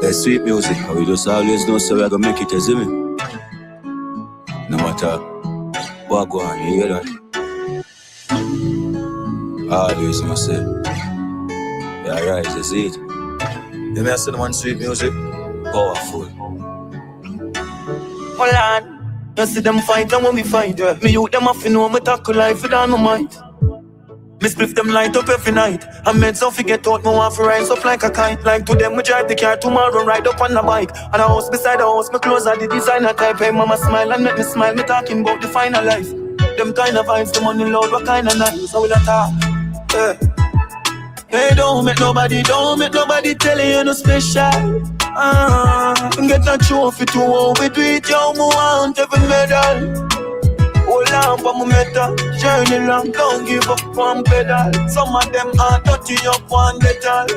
It's sweet music, we just always know so we're gonna make it, you see me? No matter what go on, you hear that? Always know say, yeah, right, you see it? You may say the one sweet music, powerful. Hold on, you see them fight and when we fight, yeah. Me youth them have to know me tackle life with all my might. Me split them light up every night. And Mellz don't forget out, me want to rise up like a kite. Like to them, me drive the car tomorrow, ride up on the bike. And a house beside the house, me clothes are the designer type. Hey mama smile and make me smile, me talking about the final life. Them kind of vibes, the money loud, what kind of nice. So we don't talk, yeah. Hey, don't make nobody tell you no special. Get a trophy to how we do it, yo, me want every medal. Hold on for my metal, journey long, don't give up one pedal. Some of them are dirty up one metal.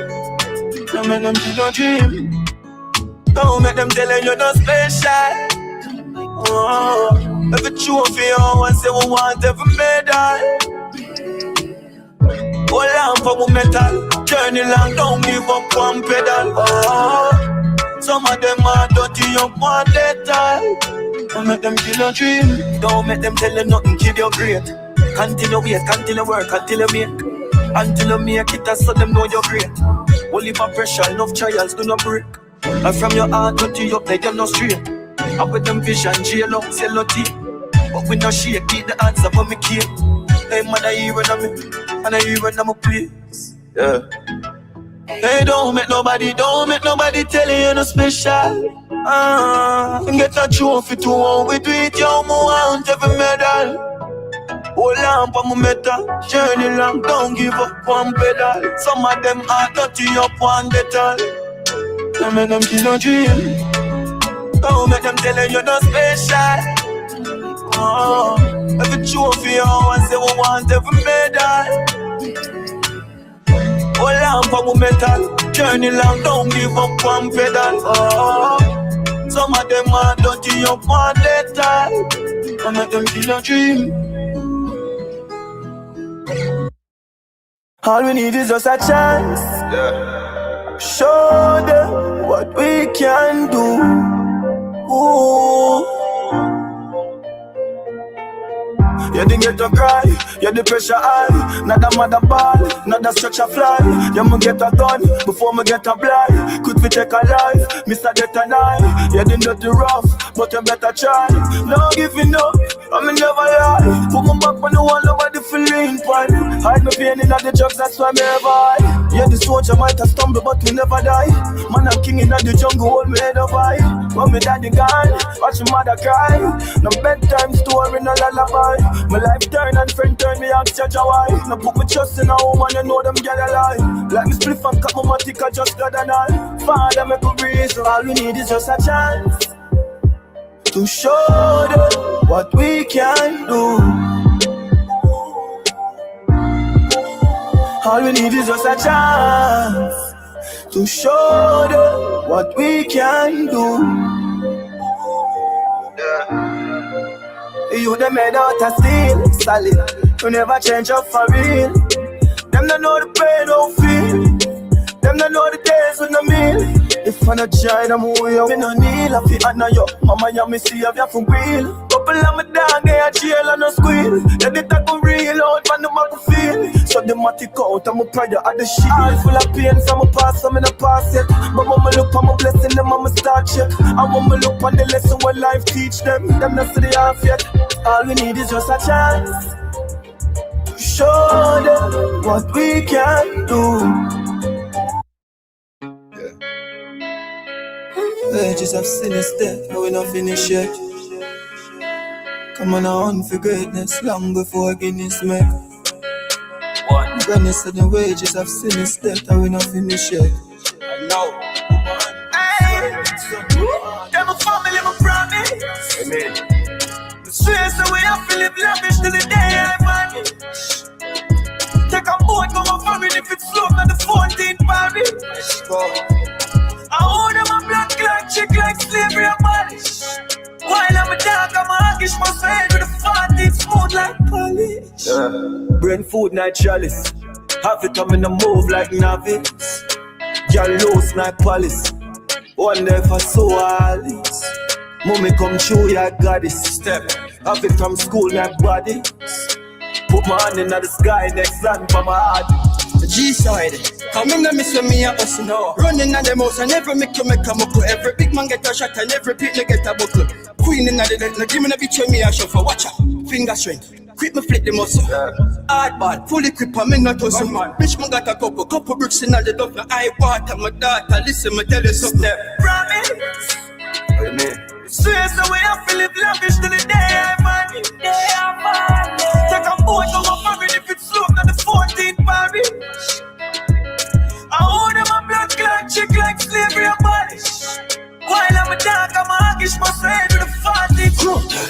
Don't make them feel no dream. Don't make them tell you you're not special. Every trophy you want, say we want every medal. Hold on for my metal, journey long, don't give up one pedal. Some of them are dirty up one metal. Don't make them kill your dream. Don't make them tell you nothing, kill your great. Continue wait, continue work, until you make. Until you make it, so them know you're great. Only for pressure, enough trials, do not break. And from your heart, dirty up, like them no straight. And with them vision, jail up, sell no tea. But we no shake, keep the answer for me key. Hey man, I hear when I'm in, and I hear when I'm a place. Yeah. Hey, don't make nobody tell you you're no special. Get a trophy to how we do it, yo, me want every medal. Hold on for my metal, journey long, don't give up one pedal. Some of them are dirty up one metal. Don't make them kill your dream. Don't make them tell you you're not special. Every trophy you want, say we want every medal. Hold on for my metal, journey long, don't give up one pedal. Some of them are dirty up one metal. Don't make them kill your dream. All we need is just a chance. Yeah. Show them what we can do. Ooh. You didn't get to cry, you the pressure high. Not a mother ball, not a stretch a fly. You me get a gun, before me get a blind. Could we take a life, Mr. Get a knife. You didn't do the rough, but you better try. No giving up, I me never lie. Put my back on the wall over the feeling point. Hide my pain in the drugs, that's why me ever high. Yeah, the soldier might have stumbled, but we never die. Man, I'm king in the jungle, hold me head up high. When me daddy gone, watch your mother cry. No bedtime story, no lullaby. My life turn and friend turn, me ask judge why. Now put my trust in a woman, you know them get alive. Like me spliff and cut my matic, I just got an eye. Father, make a breeze, so all we need is just a chance to show them what we can do. All we need is just a chance to show them what we can do. You them made out of steel, solid. You never change up for real. Them don't know the pain, don't feel. Them don't know the days when I meal. If I not try, I'm way up. Me no kneel, I feel honor you. Mama, you me see if you from real. Couple of my dog, they a jail and no squeal. They did that go real out, man, the man feel. So the matic out, I'm a pride of the shit. All full of pain, so I'm a pass, I'm in a pass yet. But mama look on my blessing, them mama start check. And mama look on the lesson what life teach them. Them not see the half yet. All we need is just a chance to show them what we can do. Just have seen a step, but we not finished yet. Come on, I hunt for greatness long before Guinness make. What? Granny said the wages have seen a step, and we not finished yet. I know. Hey, them a family, my promise. Amen. The swear so we have to live lavish till the day I vanish. Take a boat, go my family if it's slow, not the 14th Paris. Let's go. I owe them a black like chick like slavery abolished. While I'm a dog, I'm a hoggish, my head with a 14th smooth like polish. Brain food night chalice. Have it, I'm in a move like novice. Y'all loose like police. Wonder if I saw all this. Mommy come through, yeah, got this step. Have it from school, my body. Put my hand in the sky, next land for my heart. The G-side, come in and miss when me a us now. Running at the mouse, I never make you make a muckle. Every big man get a shot and every pit get a buckle. Queen in the dead, now give me a bitch when me a shuffle. Watch out, finger strength. Quick me flip the muscle. Hardball, fully equipped, I'm in a tussle. Bitch, man got a couple bricks in the duff. I water my daughter, listen, me tell you something. Promise. Swear the way I feel it lavish till the day I find it. Take a boat to a married if it's slow to the 14th parish. I hold them a blood clot chick like slavery abolish. While I'm a dog, I'm a hoggish, must head with a 40th.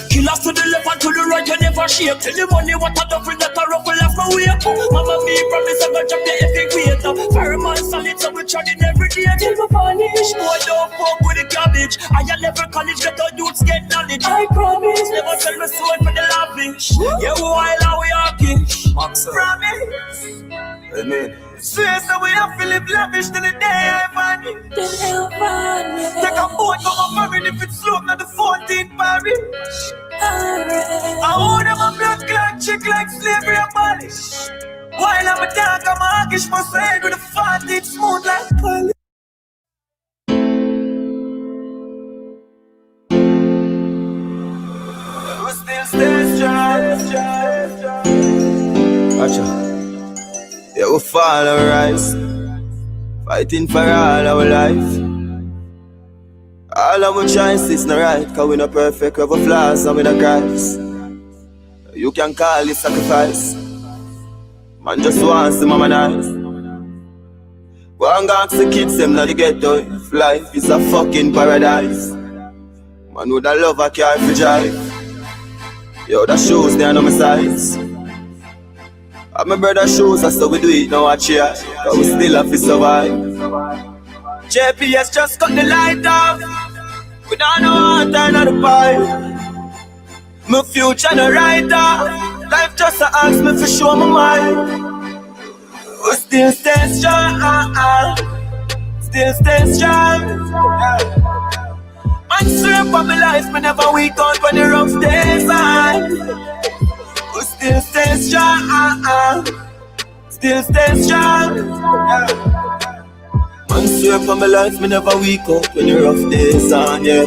Killers to the left and to the right, you never shake. Tell the money what I duffel that I ruffle off my way. Mama me promise I'm gonna drop the epic weight. Very man solid, so we charging every day. Till we vanish. Boy, don't fuck with the cabbage. I level college, get our youths get knowledge. I promise. Never tell me so for the lavish. Yeah, while are we arguing? Promise. Amen. Swear the way I feel it lavish till the day I find it. Take a boat to a married if it's slow to the 14th parish. I hold them a blood clot chick like slavery abolish. While I'm a dog, I'm a hoggish, must head with a 40th smooth like polish. We still stay strong. Gotcha. Yeah, we fall and rise, fighting for all our life. All our choices not right, cause we not perfect, we have flaws and we not Christ. You can call it sacrifice. Man just wants to mama nice. Go and ask the kids them now the ghetto if life is a fucking paradise. Man with a love a car for drive. Yo, the shoes they are on my size. And my brother shows us how we do it now a cheer, cause we still have to survive. JPS just cut the light off. We don't know how to turn on the pipe. My future no right off. Life just ask me for show my mind. We still stay strong. Still stay strong. Man swear for my life, me never weak out when the rough days on. We still stay strong. Still stay strong. Man swear for my life, me never weak up when the rough days on, yeah.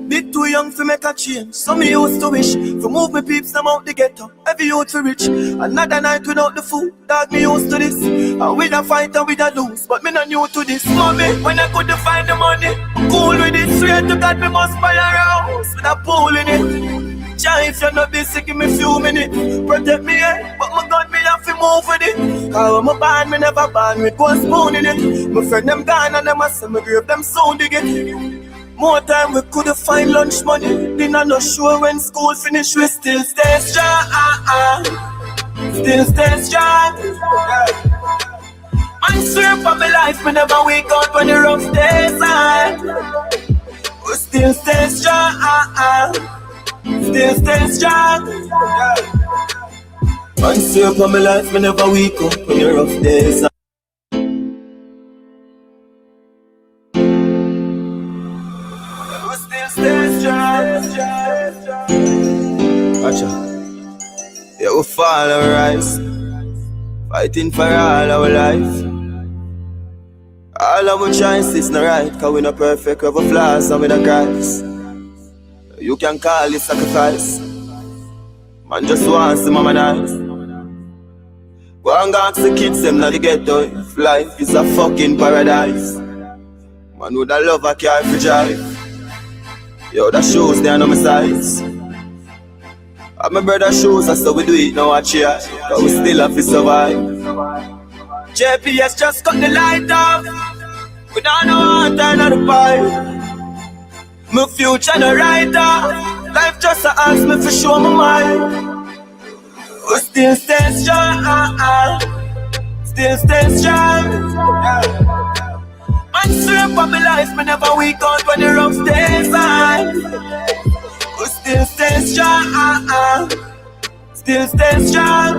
Bit too young to make a change, so me used to wish to move me peeps them out the ghetto. Every youth to rich, another night without the food. Dog me used to this, and with a fight and with a lose, but me not new to this. Mommy, when I couldn't find the money, I'm cool with it. Swear to God, me must buy a house with a pool in it. Jah, if you're not busy, give me few minutes. Protect me, eh? But my God, me have to move with it. Cause when my band, me never band with one spoon in it. My friend them gone and them a say me grave them soon dig it. More time we couldn't find lunch money. Dinner no sure when school finish. We still stay strong. Still stay strong. Man swear for my life, me never wake out when the rough days on. We still stay strong. Still stay strong. Man swear for my life, me never wake up when the rough days on. We still stay strong. Gotcha. Yeah, we fall and rise, fighting for all our life. All our choices not right, cause we not perfect, we have flaws and we not Christ. You can call it sacrifice. Man just wants to mama nice. Go and ask the kids them now the ghetto if life is a fucking paradise. Man with a love a car for drive. Yo, the shoes they are on my size. And my brother shows us how we do it now a cheer, cause we still have to survive. JPS just cut the light off. We don't know how to turn on the pipe. My future no right off. Life just ask me for show my mind. We still stay strong. Still stay strong. Man swear for my life, me never weak out when the rough days on. We still stay strong. Still stay strong.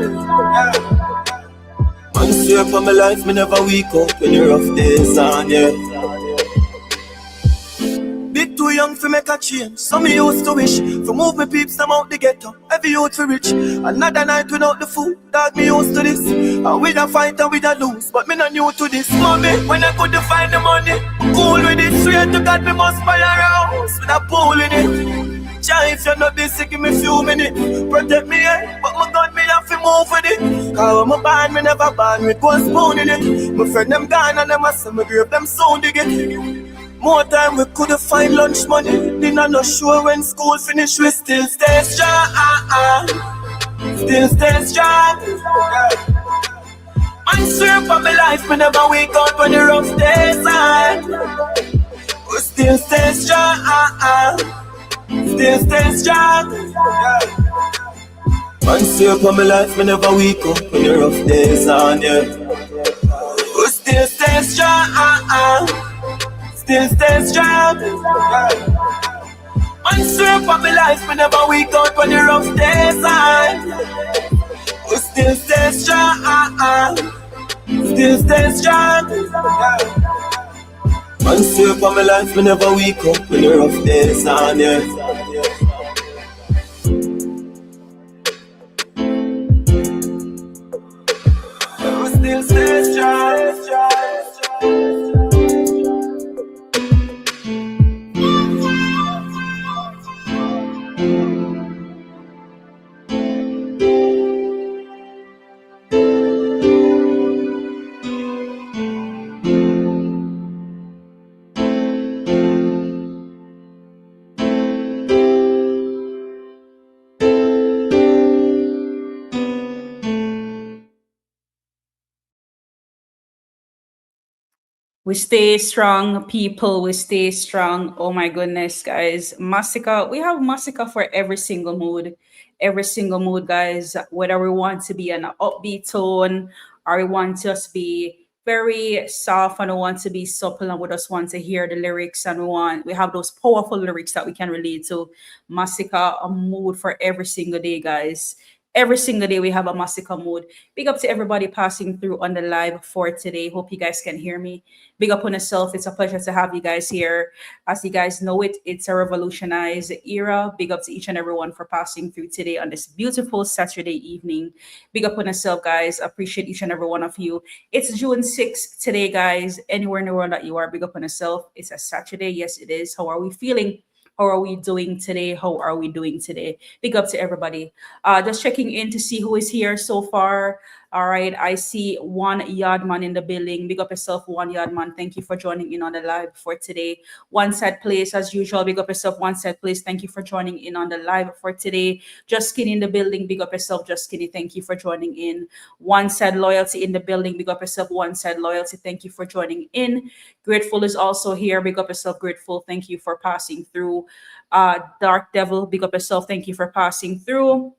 Man swear for my life, me never weak out when the rough days on, yeah. Bit too young for make a change. So me used to wish for move me peeps them out the ghetto. Every youth for rich. Another night without the food. Dog me used to this. And with a fight and with a lose. But me not new to this. Mommy, when I could find the money, cool with it. Swear to God, me must buy a house with a pool in it. Child, if you're not busy, give me few minutes. Protect me, eh? But my gun, me have to move with it. Cause when my band, me never band with one spoon in it. My friend them gone and them a say me grave them soon dig it. More time we couldn't find lunch money. Dinner not sure when school finish. We still stay strong. Still stay strong. I swear for my life, me never wake up when the rough days on. We still stay strong. Still stay strong. I swear for my life, me never wake up when the rough days on. Yeah. We still stay strong. Still stay strong. I swear for my life, me never weak out when the rough days on. We still stay strong. Still stay strong. I swear for my life, me never weak out when the rough days on. Yeah. We still stay strong. We stay strong, people. We stay strong. Oh my goodness, guys. Masicka. We have Masicka for every single mood. Every single mood, guys. Whether we want to be an upbeat tone or we want to just be very soft and we want to be supple and we just want to hear the lyrics and we have those powerful lyrics that we can relate to. Masicka, a mood for every single day, guys. Every single day we have a Masicka mood. Big up to everybody passing through on the live for today. Hope you guys can hear me. Big up on yourself. It's a pleasure to have you guys here. As you guys know it, it's a revolutionized era. Big up to each and everyone for passing through today on this beautiful Saturday evening. Big up on yourself, guys. Appreciate each and every one of you. It's June 6th today, guys. Anywhere in the world that you are, big up on yourself. It's a Saturday. Yes, it is. How are we feeling? How are we doing today? How are we doing today? Big up to everybody. Just checking in to see who is here so far. All right, I see one Yardman in the building. Big up yourself, one Yardman. Thank you for joining in on the live for today. One Sad Place, as usual. Big up yourself, One Sad Place. Thank you for joining in on the live for today. Just Skinny in the building. Big up yourself, Just Skinny. Thank you for joining in. One Sad Loyalty in the building. Big up yourself, One Sad Loyalty. Thank you for joining in. Grateful is also here. Big up yourself, Grateful. Thank you for passing through. Dark Devil, big up yourself. Thank you for passing through.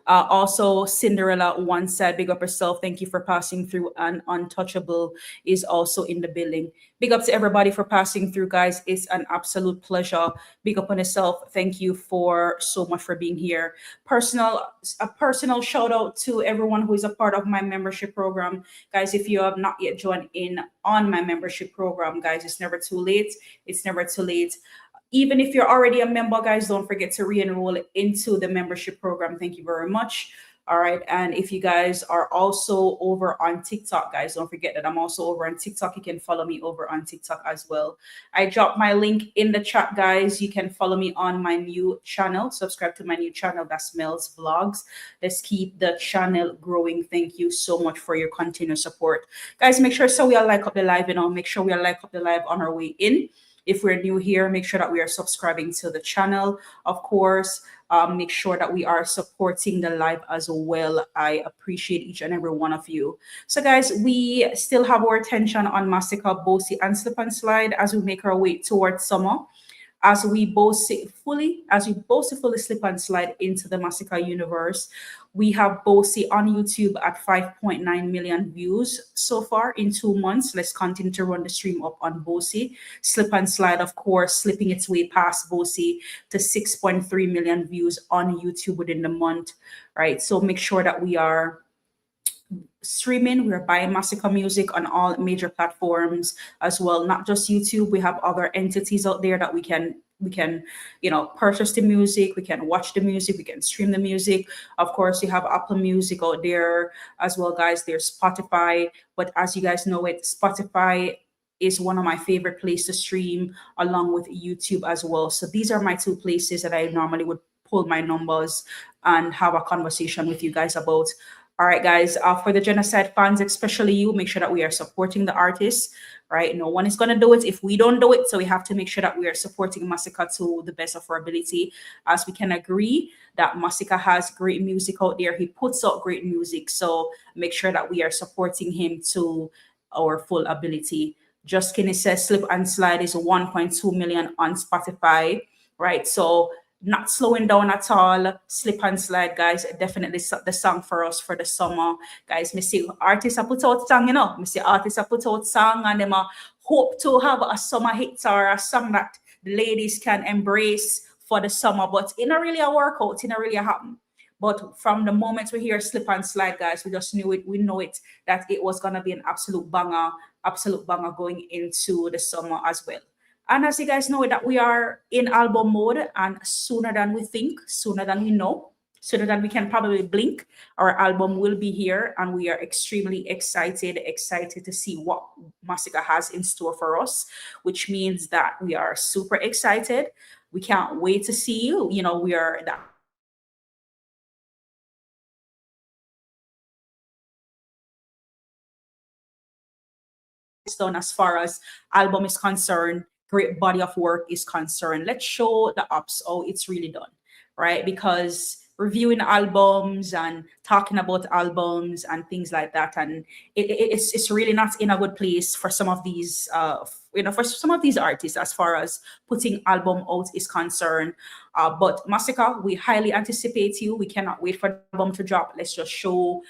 Also, Cinderella one said, big up yourself. Thank you for passing through. And Untouchable is also in the building. Big up to everybody for passing through, guys. It's an absolute pleasure. Big up on yourself. Thank you for so much for being here. A personal shout out to everyone who is a part of my membership program. Guys, if you have not yet joined in on my membership program, guys, it's never too late. It's never too late. Even if you're already a member, guys, don't forget to re-enroll into the membership program. Thank you very much. All right. And if you guys are also over on TikTok, guys, don't forget that I'm also over on TikTok. You can follow me over on TikTok as well. I dropped my link in the chat, guys. You can follow me on my new channel. Subscribe to my new channel. That's Mellz Vlogs. Let's keep the channel growing. Thank you so much for your continued support. Guys, make sure we are like up the live, make sure we are like up the live on our way in. If we're new here, make sure that we are subscribing to the channel. Of course, make sure that we are supporting the live as well. I appreciate each and every one of you. So guys, we still have our attention on Masicka, Bossy, and Slip and Slide as we make our way towards summer. As we boastfully slip and slide into the Masicka universe. We have Bossy on YouTube at 5.9 million views so far in 2 months. Let's continue to run the stream up on Bossy. Slip and Slide, of course, slipping its way past Bossy to 6.3 million views on YouTube within the month, right? So make sure that we are streaming. We're buying Masicka music on all major platforms as well, not just YouTube. We have other entities out there that we can purchase the music, we can watch the music, we can stream the music. Of course, you have Apple Music out there as well, guys. There's Spotify, but as you guys know it, Spotify is one of my favorite places to stream along with YouTube as well. So these are my two places that I normally would pull my numbers and have a conversation with you guys about. All right, guys, for the genocide fans, especially you, make sure that we are supporting the artists, right? No one is going to do it if we don't do it. So we have to make sure that we are supporting Masicka to the best of our ability. As we can agree that Masicka has great music out there. He puts out great music. So make sure that we are supporting him to our full ability. Just Kinney says Slip and Slide is 1.2 million on Spotify, right? So not slowing down at all. Slip and Slide, guys, definitely the song for us for the summer, guys. Me see artists are put out song, me see artists are put out song, and them hope to have a summer hit or a song that the ladies can embrace for the summer, but it not really a workout, it not really a happen. But from the moment we hear Slip and Slide, guys, we just knew it. We know it that it was gonna be an absolute banger going into the summer as well. And as you guys know that we are in album mode, and sooner than we think, sooner than we know, sooner than we can probably blink, our album will be here, and we are extremely excited to see what Masicka has in store for us, which means that we are super excited. We can't wait to see you. We are that done as far as album is concerned, great body of work is concerned. Let's show the ups how it's really done, right? Because reviewing albums and talking about albums and things like that, and it's really not in a good place for some of these for some of these artists as far as putting album out is concerned. But Masicka, we highly anticipate you. We cannot wait for the album to drop. Let's just show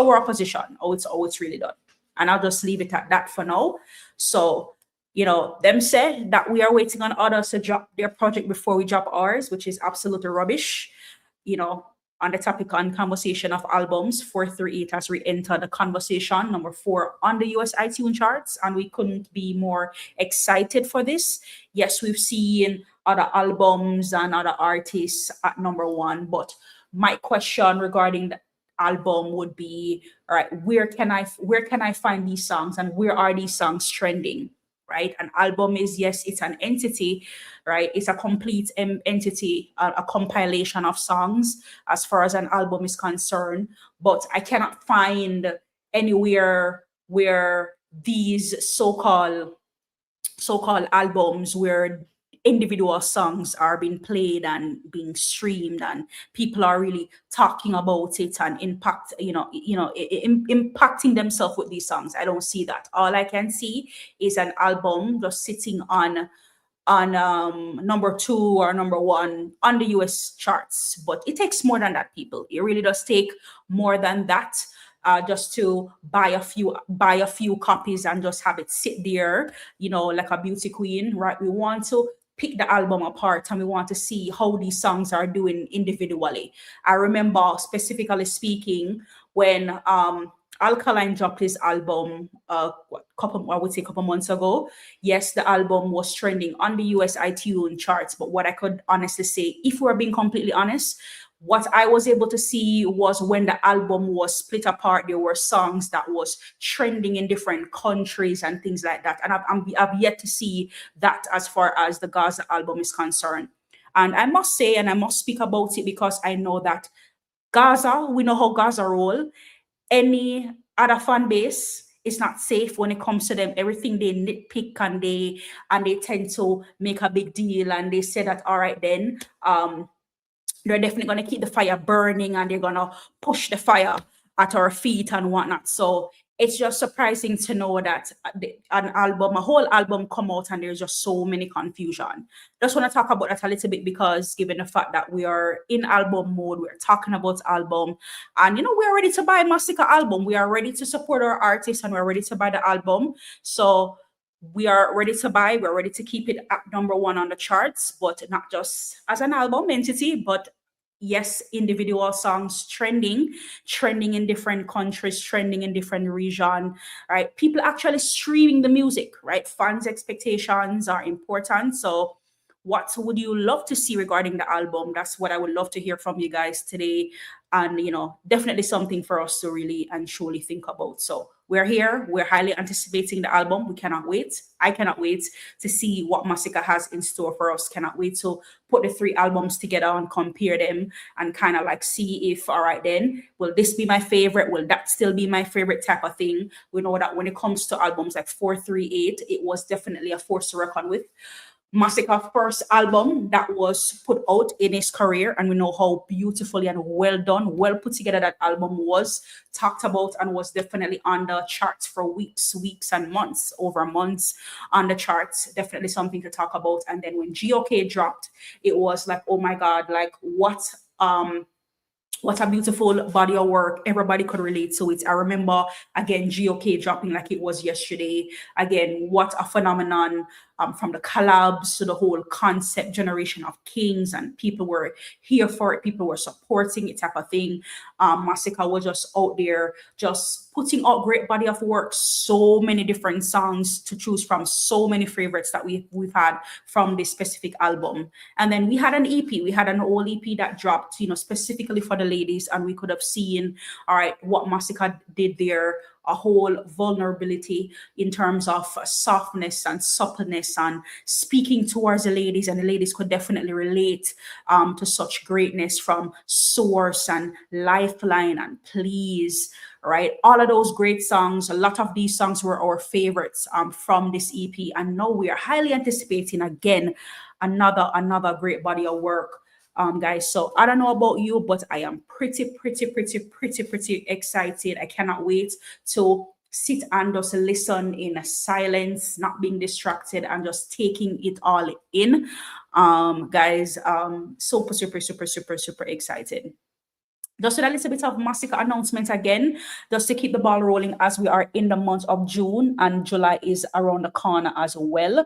our position, how it's really done. And I'll just leave it at that for now. So, them said that we are waiting on others to drop their project before we drop ours, which is absolute rubbish. On the topic on conversation of albums, 438 has re-entered the conversation, number 4 on the US iTunes charts, and we couldn't be more excited for this. Yes, we've seen other albums and other artists at number 1, but my question regarding the album would be, all right, where can I find these songs, and where are these songs trending? Right? An album is, yes, it's an entity, right? It's a complete entity, a compilation of songs as far as an album is concerned. But I cannot find anywhere where these so-called albums, where individual songs are being played and being streamed, and people are really talking about it and impacting themselves with these songs. I don't see that. All I can see is an album just sitting on number 2 or number 1 on the US charts. But it takes more than that, people. It really does take more than that. Just to buy a few copies and just have it sit there, like a beauty queen, right? We want to pick the album apart, and we want to see how these songs are doing individually. I remember, specifically speaking, when Alkaline dropped his album a couple months ago. Yes, the album was trending on the US iTunes charts, but what I could honestly say, if we're being completely honest, what I was able to see was when the album was split apart, there were songs that was trending in different countries and things like that. And I've yet to see that as far as the Gaza album is concerned. And I must say, and I must speak about it, because I know that Gaza, we know how Gaza roll. Any other fan base is not safe when it comes to them. Everything they nitpick, and they tend to make a big deal, and they say that, all right, then they're definitely going to keep the fire burning, and they're going to push the fire at our feet and whatnot. So it's just surprising to know that a whole album come out, and there's just so many confusion. Just want to talk about that a little bit, because given the fact that we are in album mode, we're talking about album, and we're ready to buy Masicka album. We are ready to support our artists, and we're ready to buy the album. So we are ready to buy, we're ready to keep it at number 1 on the charts, but not just as an album entity, but yes, individual songs trending in different countries, trending in different region, right? People actually streaming the music, right? Fans' expectations are important. So what would you love to see regarding the album? That's what I would love to hear from you guys today. And definitely something for us to really and truly think about. So we're here, we're highly anticipating the album. We cannot wait. I cannot wait to see what Masicka has in store for us. Cannot wait to put the three albums together and compare them and kind of like see if, all right, then will this be my favorite, will that still be my favorite type of thing. We know that when it comes to albums like 438, it was definitely a force to reckon with. Masicka's first album that was put out in his career, and we know how beautifully and well done, well put together that album was, talked about, and was definitely on the charts for weeks and months, over months on the charts. Definitely something to talk about. And then when GOK dropped, it was like, oh my God, like what a beautiful body of work. Everybody could relate to it. I remember, again, GOK dropping like it was yesterday. Again, what a phenomenon, from the collabs to the whole concept generation of kings, and people were here for it. People were supporting it type of thing. Masicka was just out there, just putting out great body of work. So many different songs to choose from. So many favorites that we've had from this specific album. And then we had an EP. We had an old EP that dropped, specifically for the ladies, and we could have seen, all right, what Masicka did there. A whole vulnerability in terms of softness and suppleness and speaking towards the ladies, and the ladies could definitely relate to such greatness, from Source and Lifeline and Please, right? All of those great songs. A lot of these songs were our favorites from this EP, and now we are highly anticipating again another great body of work. Guys, so I don't know about you, but I am pretty excited. I cannot wait to sit and just listen in silence, not being distracted, and just taking it all in. Guys, super excited. Just a little bit of Masicka announcement again, just to keep the ball rolling as we are in the month of June, and July is around the corner as well.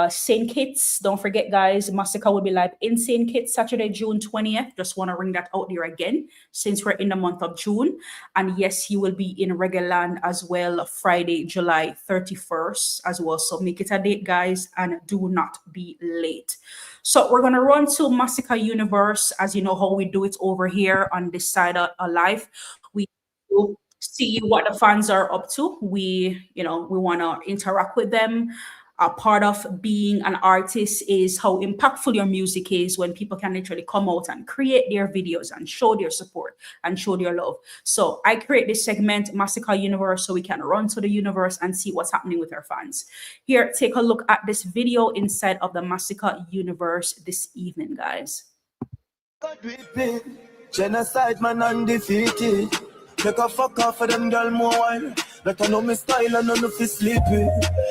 St. Kitts, don't forget, guys, Masicka will be live in St. Kitts Saturday, June 20th. Just want to ring that out there again, since we're in the month of June. And yes, he will be in Reggae Land as well, Friday, July 31st as well. So make it a date, guys, and do not be late. So we're going to run to Masicka Universe, as you know how we do it over here on this side of life. We will see what the fans are up to. We want to interact with them. A part of being an artist is how impactful your music is, when people can literally come out and create their videos and show their support and show their love. So I create this segment, Masicka Universe, so we can run to the universe and see what's happening with our fans. Here, take a look at this video inside of the Masicka Universe this evening, guys. Genocide man undefeated. Take a fuck off for them girl more while. Let her know me style and none of it sleepy.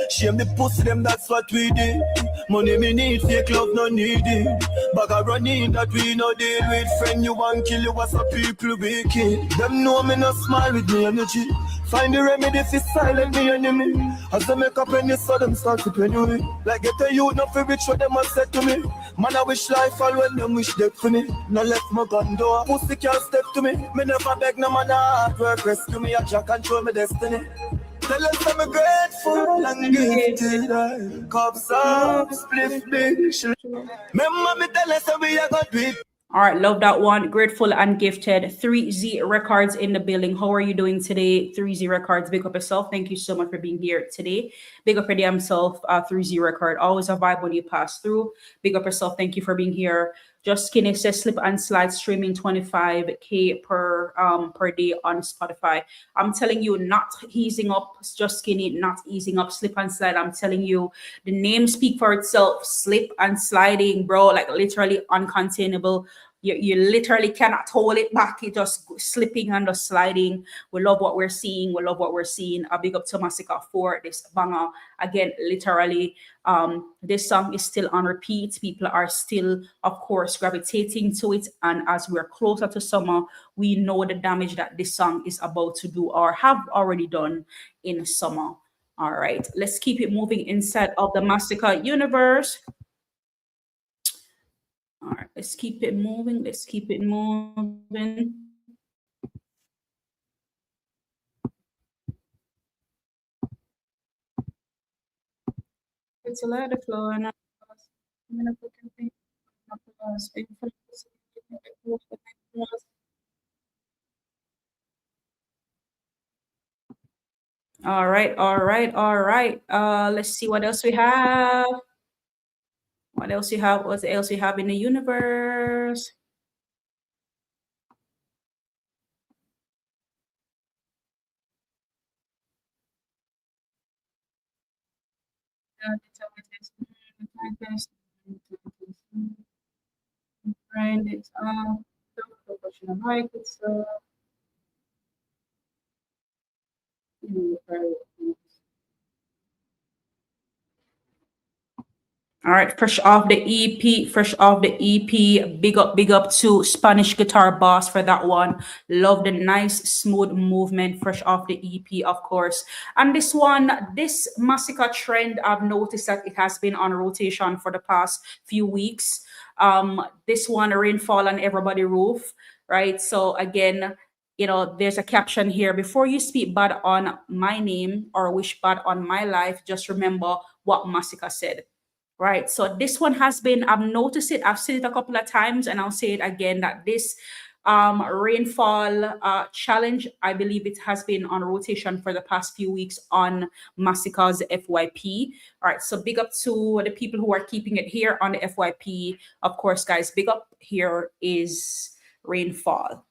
Shame the pussy them, that's what we did. Money me need, fake love no needed. Bag a running that we no deal with. Friend you want kill you, what's a people wicked. Them know me no smile with me energy. Find the remedy for silent me enemy. As they make up any so them start to penny me. Like get a youth not for rich what them have said to me. Man I wish life all when them wish death for me. No left my gun door, pussy can't step to me. Me never beg no man hard work rescue me. I jack control my destiny. Tell us I'm grateful and gifted. Cups up, spliff big. Remember me tell us we are gonna do it. All right, love that one. Grateful and gifted. 3Z Records in the building. How are you doing today? 3Z Records, big up yourself. Thank you so much for being here today. Big up your damn self, 3Z Record. Always a vibe when you pass through. Big up yourself. Thank you for being here. Just Skinny says Slip and Slide streaming 25K per day on Spotify. I'm telling you, not easing up. Just Skinny, not easing up. Slip and Slide. I'm telling you, the name speak for itself. Slip and sliding, bro. Like literally uncontainable. You literally cannot hold it back. It's just slipping and just sliding. We love what we're seeing. We love what we're seeing. A big up to Masicka for this banger. Again, literally, this song is still on repeat. People are still, of course, gravitating to it. And as we're closer to summer, we know the damage that this song is about to do or have already done in summer. All right, let's keep it moving inside of the Masicka universe. All right, let's keep it moving. Let's keep it moving. It's a lot of flow, and I'm gonna put it in. All right, all right, all right. Let's see what else we have. What else you have? What else you have in the universe? Friend, it's professional like it's all right, fresh off the EP, fresh off the EP. Big up to Spanish Guitar Boss for that one. Love the nice, smooth movement, fresh off the EP, of course. And this one, this Masicka trend, I've noticed that it has been on rotation for the past few weeks. This one, Rainfall on Everybody Roof, right? So again, there's a caption here. Before you speak bad on my name or wish bad on my life, just remember what Masicka said. Right. So this one has been, I've noticed it, I've seen it a couple of times, and I'll say it again that this rainfall challenge, I believe it has been on rotation for the past few weeks on Masicka's FYP. All right. So big up to the people who are keeping it here on the FYP. Of course, guys, big up here is rainfall.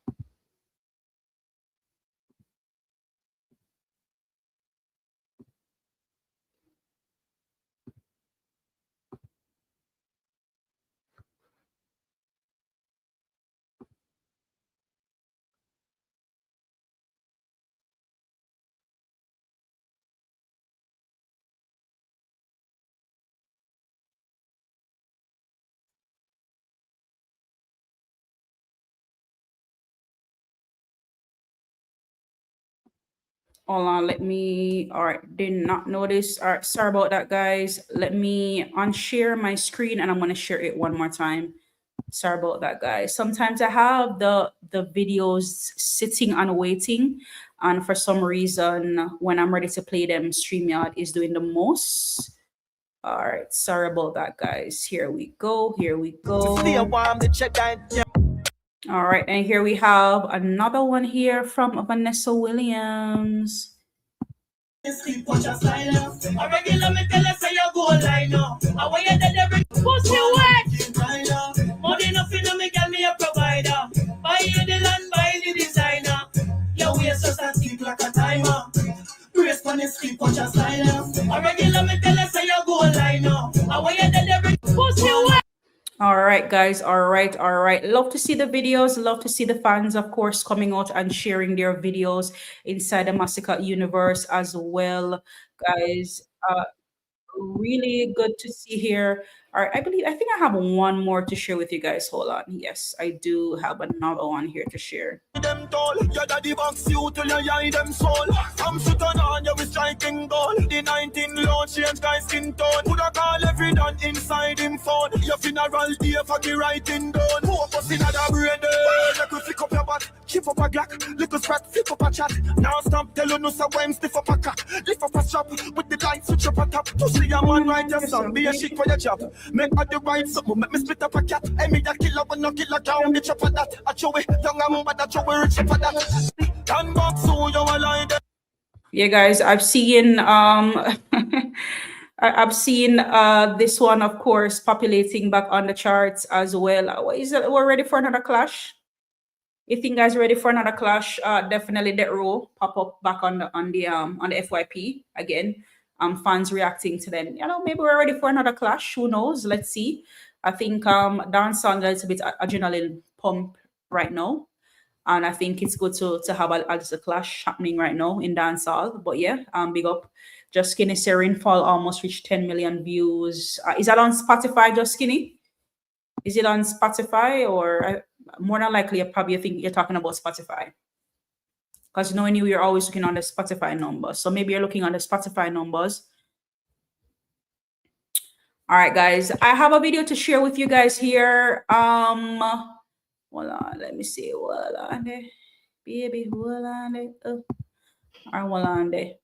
Hold on, all right, did not notice. All right, sorry about that, guys. Let me unshare my screen and I'm going to share it one more time. Sorry about that, guys. Sometimes I have the videos sitting and waiting, and for some reason, when I'm ready to play them, StreamYard is doing the most. All right, sorry about that, guys. Here we go. Here we go. All right, and here we have another one here from Vanessa Williams. Pussy wet. Money nothing to me, girl, me a provider. Buy you the land, buy the designer. Your waist just a tick like a timer. Brace on the sleep, watch a silence. A regular me tell her say you go line up. I want you to pussy wet. All right, guys. All right. All right. Love to see the videos. Love to see the fans, of course, coming out and sharing their videos inside the Masicka universe as well, guys. Really good to see here. All right. I think I have one more to share with you guys. Hold on. Yes, I do have another one here to share. Them tall, your daddy box you till you eye them soul. I'm shooting on you with striking goal. The 19 low change guy skin tone. Woulda call every done inside him phone. Your funeral day for the writing down. Focus in the brain there. Like we flick up your back, keep up a glock. Little sprat, flip up a chat. Now stop tell you no so when stiff up a cock. Lift up a strap with the light switch up a top. To see a man right your song, be a shit for your job. Make all the right something, make me split up a cat. I me a killer when no killer down the chop of that. I show it, young I'm bad, I show it. Yeah, guys, I've seen I've seen this one, of course, populating back on the charts as well. Is it we're ready for another clash? You think guys ready for another clash? Definitely that row pop up back on the FYP again. Fans reacting to them. Maybe we're ready for another clash. Who knows? Let's see. I think Dancehall a little bit adrenaline pump right now. And I think it's good to have a clash happening right now in dancehall. But yeah, big up. Just Skinny say Rainfall almost reached 10 million views. Is that on Spotify, Just Skinny? Is it on Spotify or more than likely I probably think you're talking about Spotify? Because knowing you, you're always looking on the Spotify numbers. So maybe you're looking on the Spotify numbers. All right, guys. I have a video to share with you guys here. Hold on. Let me see. Hold on there. Baby, hold on there. Oh. All right, hold on there.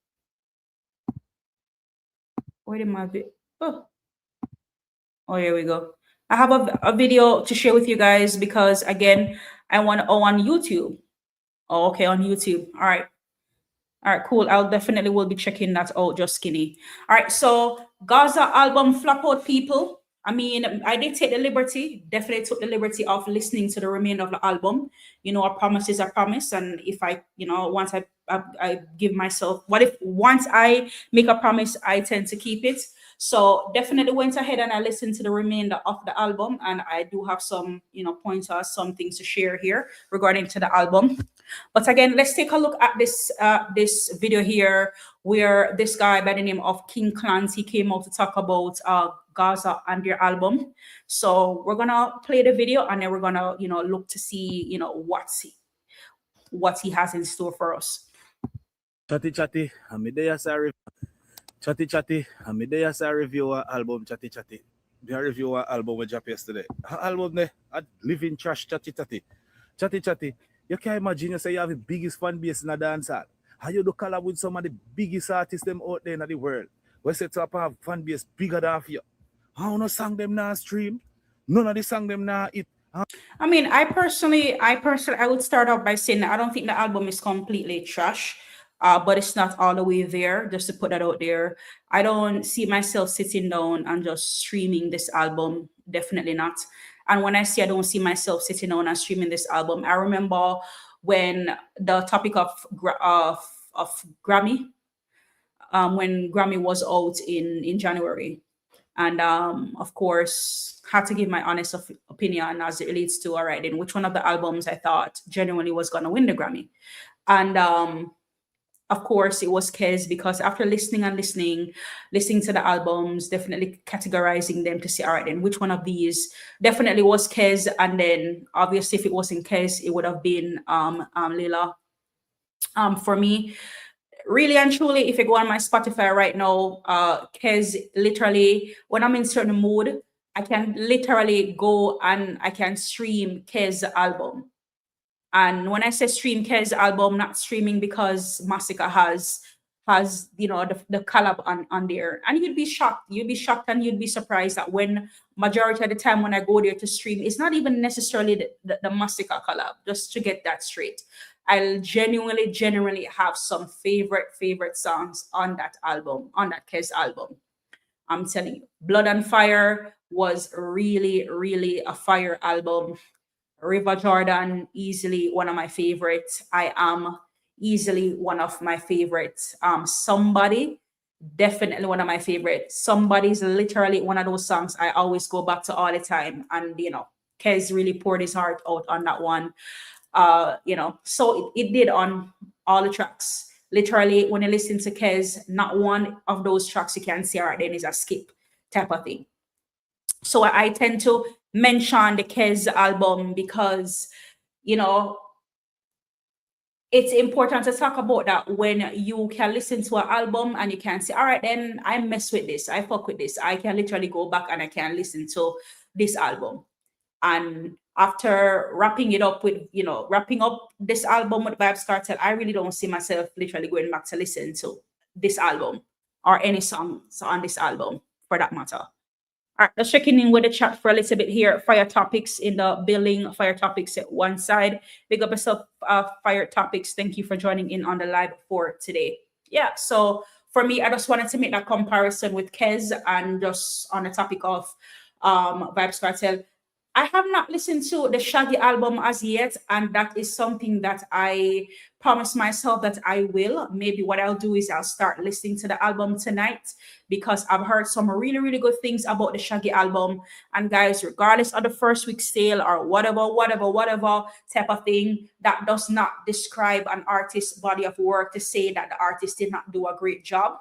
Where did my video? Oh, here we go. I have a video to share with you guys because, again, I want on YouTube. Oh, okay, on YouTube. All right. All right, cool. I'll definitely will be checking that out, just skinny. All right, so Gaza album flop out, people. I mean, I did take the liberty, definitely took the liberty of listening to the remainder of the album. You know, a promise is a promise. And if I, once I give myself, what if once I make a promise, I tend to keep it. So definitely went ahead and I listened to the remainder of the album. And I do have some, pointers, some things to share here regarding to the album. But again, let's take a look at this video here, where this guy by the name of King Clancy came out to talk about Gaza and their album. So we're gonna play the video and then we're gonna look to see what he has in store for us. Chatty, I'm there, sorry. Chatty, I'm there, sorry. Review album, Chatty. The review album we dropped yesterday. Album there, living trash, Chatty. You can't imagine you say you have the biggest fan base in a dancehall. How you do collab with some of the biggest artists them out there in the world? We set up a fan base bigger than you. How no song them now stream? None of the song them now hit. I mean, I personally, I would start out by saying that I don't think the album is completely trash, but it's not all the way there. Just to put that out there, I don't see myself sitting down and just streaming this album. Definitely not. And when I say I don't see myself sitting down and streaming this album, I remember when the topic of Grammy, when Grammy was out in January. And of course, had to give my honest opinion as it relates to, all right, then which one of the albums I thought genuinely was going to win the Grammy. And of course, it was Kez, because after listening to the albums, definitely categorizing them to see, all right, then which one of these definitely was Kez. And then obviously, if it wasn't Kez, it would have been Lila. For me, really and truly, if you go on my Spotify right now, Kez, literally, when I'm in certain mood, I can literally go and I can stream Kez album. And when I say stream Kez album, not streaming because Masicka has the collab on there. And you'd be shocked and you'd be surprised that when majority of the time when I go there to stream, it's not even necessarily the Masicka collab, just to get that straight. I'll genuinely have some favorite songs on that album, on that Kez album. I'm telling you, Blood and Fire was really a fire album. River Jordan, easily one of my favorites. I Am, easily one of my favorites. Somebody, definitely one of my favorites. Somebody's literally one of those songs I always go back to all the time. And Kez really poured his heart out on that one. So it did on all the tracks. Literally, when you listen to Kez, not one of those tracks you can see, all right, then is a skip type of thing. So I tend to mention the Kez album because, it's important to talk about that when you can listen to an album and you can say, all right, then I mess with this, I fuck with this. I can literally go back and I can listen to this album. And after wrapping it up with, wrapping up this album with Vybz Kartel, I really don't see myself literally going back to listen to this album or any songs on this album for that matter. All right, let's check in with the chat for a little bit here. Fire Topics in the building. Fire Topics at one side. Big up yourself, Fire Topics. Thank you for joining in on the live for today. Yeah, so for me, I just wanted to make that comparison with Kez, and just on the topic of Vybz Kartel. I have not listened to the Shaggy album as yet, and that is something that I promised myself that I will. Maybe what I'll do is I'll start listening to the album tonight, because I've heard some really good things about the Shaggy album. And guys, regardless of the first week sale or whatever type of thing, that does not describe an artist's body of work to say that the artist did not do a great job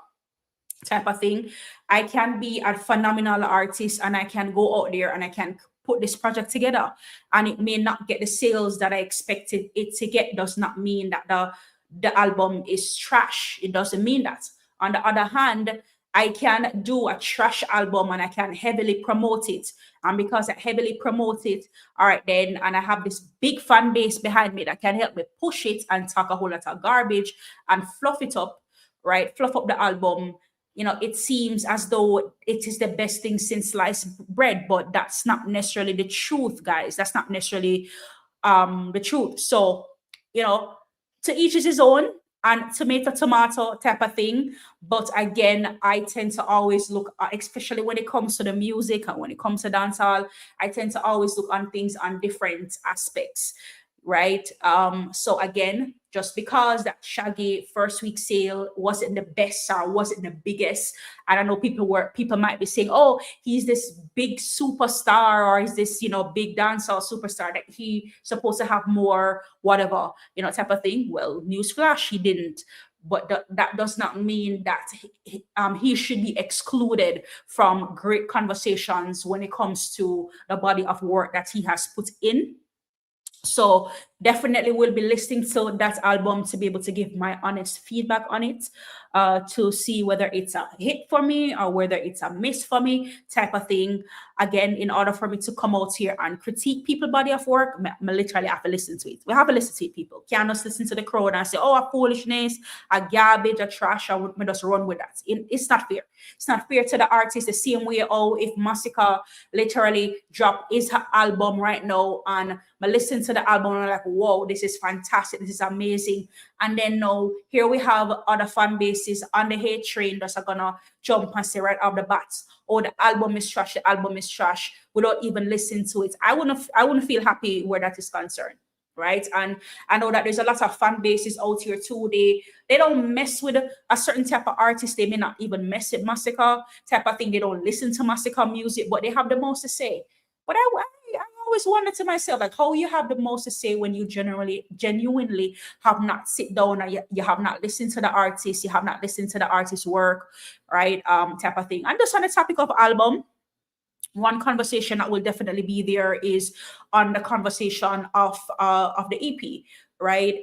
type of thing. I can be a phenomenal artist and I can go out there and I can put this project together, and it may not get the sales that I expected it to get. Does not mean that the album is trash. It doesn't mean that. On the other hand, I can do a trash album and I can heavily promote it. And because I heavily promote it, all right, then, and I have this big fan base behind me that can help me push it and talk a whole lot of garbage and fluff it up, right? Fluff up the album. You know, it seems as though it is the best thing since sliced bread, but that's not necessarily the truth, guys. That's not necessarily the truth. So, you know, to each is his own, and tomato type of thing. But again, I tend to always look, especially when it comes to the music and when it comes to dancehall, I tend to always look on things on different aspects, right? So again, just because that Shaggy first week sale wasn't the best or wasn't the biggest, I don't know, people might be saying, oh, he's this big superstar, or is this, you know, big dancehall superstar that he supposed to have more whatever, you know, type of thing. Well, newsflash, he didn't. But that does not mean that he should be excluded from great conversations when it comes to the body of work that he has put in. So definitely will be listening to that album to be able to give my honest feedback on it, to see whether it's a hit for me or whether it's a miss for me type of thing. Again, in order for me to come out here and critique people's body of work, I literally have to listen to it. We have to listen to it, people. Can't just listen to the crowd and say, oh, a foolishness, a garbage, a trash, and we just run with that. It's not fair. It's not fair to the artist the same way, oh, if Masicka literally drop his album right now and I listen to the album and I'm like, whoa, this is fantastic, this is amazing. And then no, here we have other fan bases on the hate train that are gonna jump and say right off the bat, oh, the album is trash, without even listening to it. I wouldn't feel happy where that is concerned. Right. And I know that there's a lot of fan bases out here too. They don't mess with a certain type of artist. They may not even mess with Masicka type of thing. They don't listen to Masicka music, but they have the most to say. But I always wondered to myself, like, how you have the most to say when you genuinely have not sit down, or you have not listened to the artist, you have not listened to the artist's work, right? Type of thing. And just on the topic of album, one conversation that will definitely be there is on the conversation of the EP, right?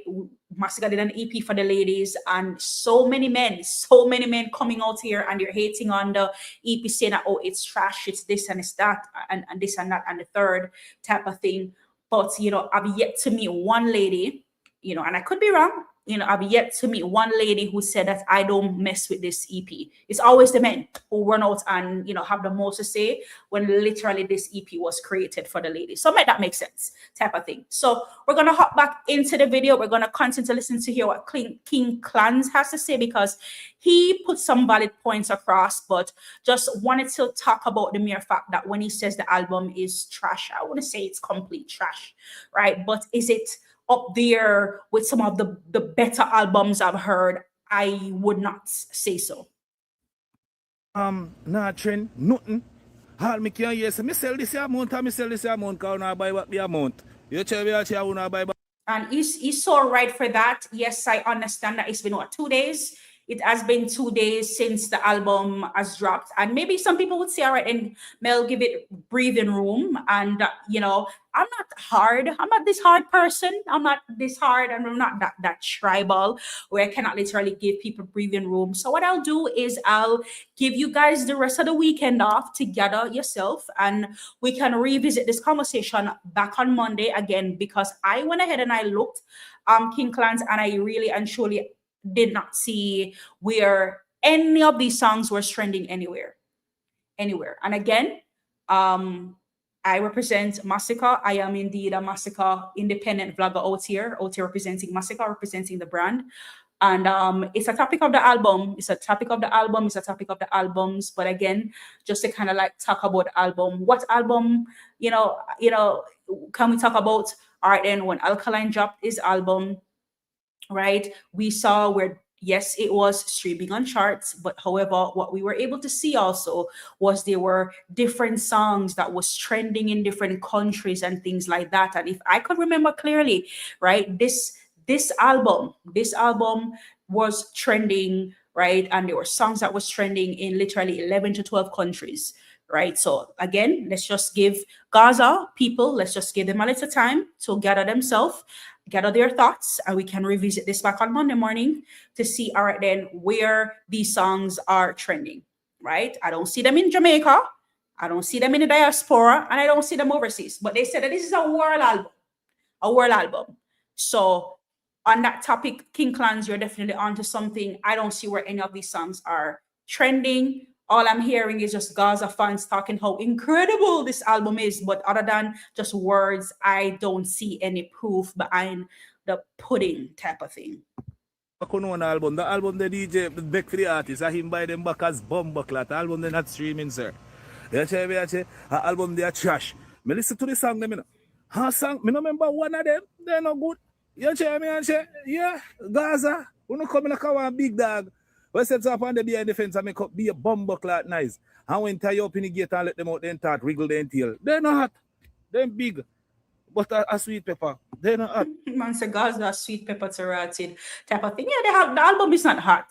Masicka did an EP for the ladies, and so many men coming out here and they're hating on the EP, saying that, oh, it's trash, it's this and it's that, and this and that and the third type of thing. But you know, I've yet to meet one lady, you know, and I could be wrong, you know, I've yet to meet one lady who said that I don't mess with this EP. It's always the men who run out and, you know, have the most to say when literally this EP was created for the ladies. So that makes sense type of thing. So we're going to hop back into the video. We're going to continue to listen to hear what King Clans has to say, because he put some valid points across, but just wanted to talk about the mere fact that when he says the album is trash, I wouldn't say it's complete trash, right? But is it up there with some of the better albums I've heard? I would not say so. Nah, trend, nothing. All me can hear, so me sell this amount, and me sell this amount, because I buy back the amount. You tell me that I want to buy back. And he's so right for that. Yes, I understand that it's been, 2 days? It has been 2 days since the album has dropped. And maybe some people would say, all right, and Mel, give it breathing room. And, you know, I'm not hard. I'm not this hard person. I'm not this hard. And I'm not that tribal where I cannot literally give people breathing room. So what I'll do is I'll give you guys the rest of the weekend off to gather yourself. And we can revisit this conversation back on Monday again, because I went ahead and I looked King Clans, and I really and truly did not see where any of these songs were trending anywhere. And again, I represent Masicka. I am indeed a Masicka independent vlogger out here representing Masicka, representing the brand. And it's a topic of the album. It's a topic of the album. It's a topic of the albums. But again, just to kind of like talk about the album. What album, you know, can we talk about? All right, then when Alkaline dropped his album, right, we saw where, yes, it was streaming on charts, but however, what we were able to see also was there were different songs that was trending in different countries and things like that. And if I could remember clearly, right, this album was trending, right, and there were songs that was trending in literally 11 to 12 countries. Right. So again, let's just give Gaza people, let's just give them a little time to gather themselves, gather their thoughts, and we can revisit this back on Monday morning to see, all right, then where these songs are trending. right? I don't see them in Jamaica. I don't see them in the diaspora, and I don't see them overseas. But they said that this is a world album, a world album. So on that topic, King Clans, you're definitely onto something. I don't see where any of these songs are trending. All I'm hearing is just Gaza fans talking how incredible this album is. But other than just words, I don't see any proof behind the pudding type of thing. Album, the album the DJ back for the artist, I him buy them back as bumbleclat. The album they not streaming, sir. You say me, album they are trash. Me listen to the song them, you know. Her song, me no remember one of them. They're not good. You say me, yeah, Gaza. We no come in a car big dog. We set up on the behind the fence and make up be a bumbleclat nice. And when tie up in the gate and let them out, then start wriggle their tail. They're not hot. They're big. But a sweet pepper. They're not hot. Man say Gaza sweet pepper to rotted type of thing. Yeah, the album is not hot.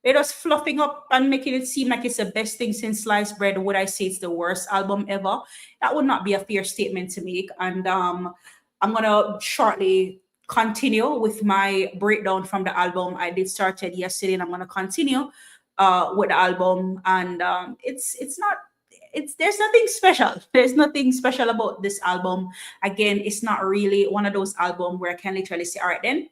They're just fluffing up and making it seem like it's the best thing since sliced bread. Would I say it's the worst album ever? That would not be a fair statement to make. And I'm gonna shortly continue with my breakdown from the album. I did start it yesterday, and I'm gonna continue with the album. And there's nothing special. There's nothing special about this album. Again, it's not really one of those albums where I can literally say, all right, then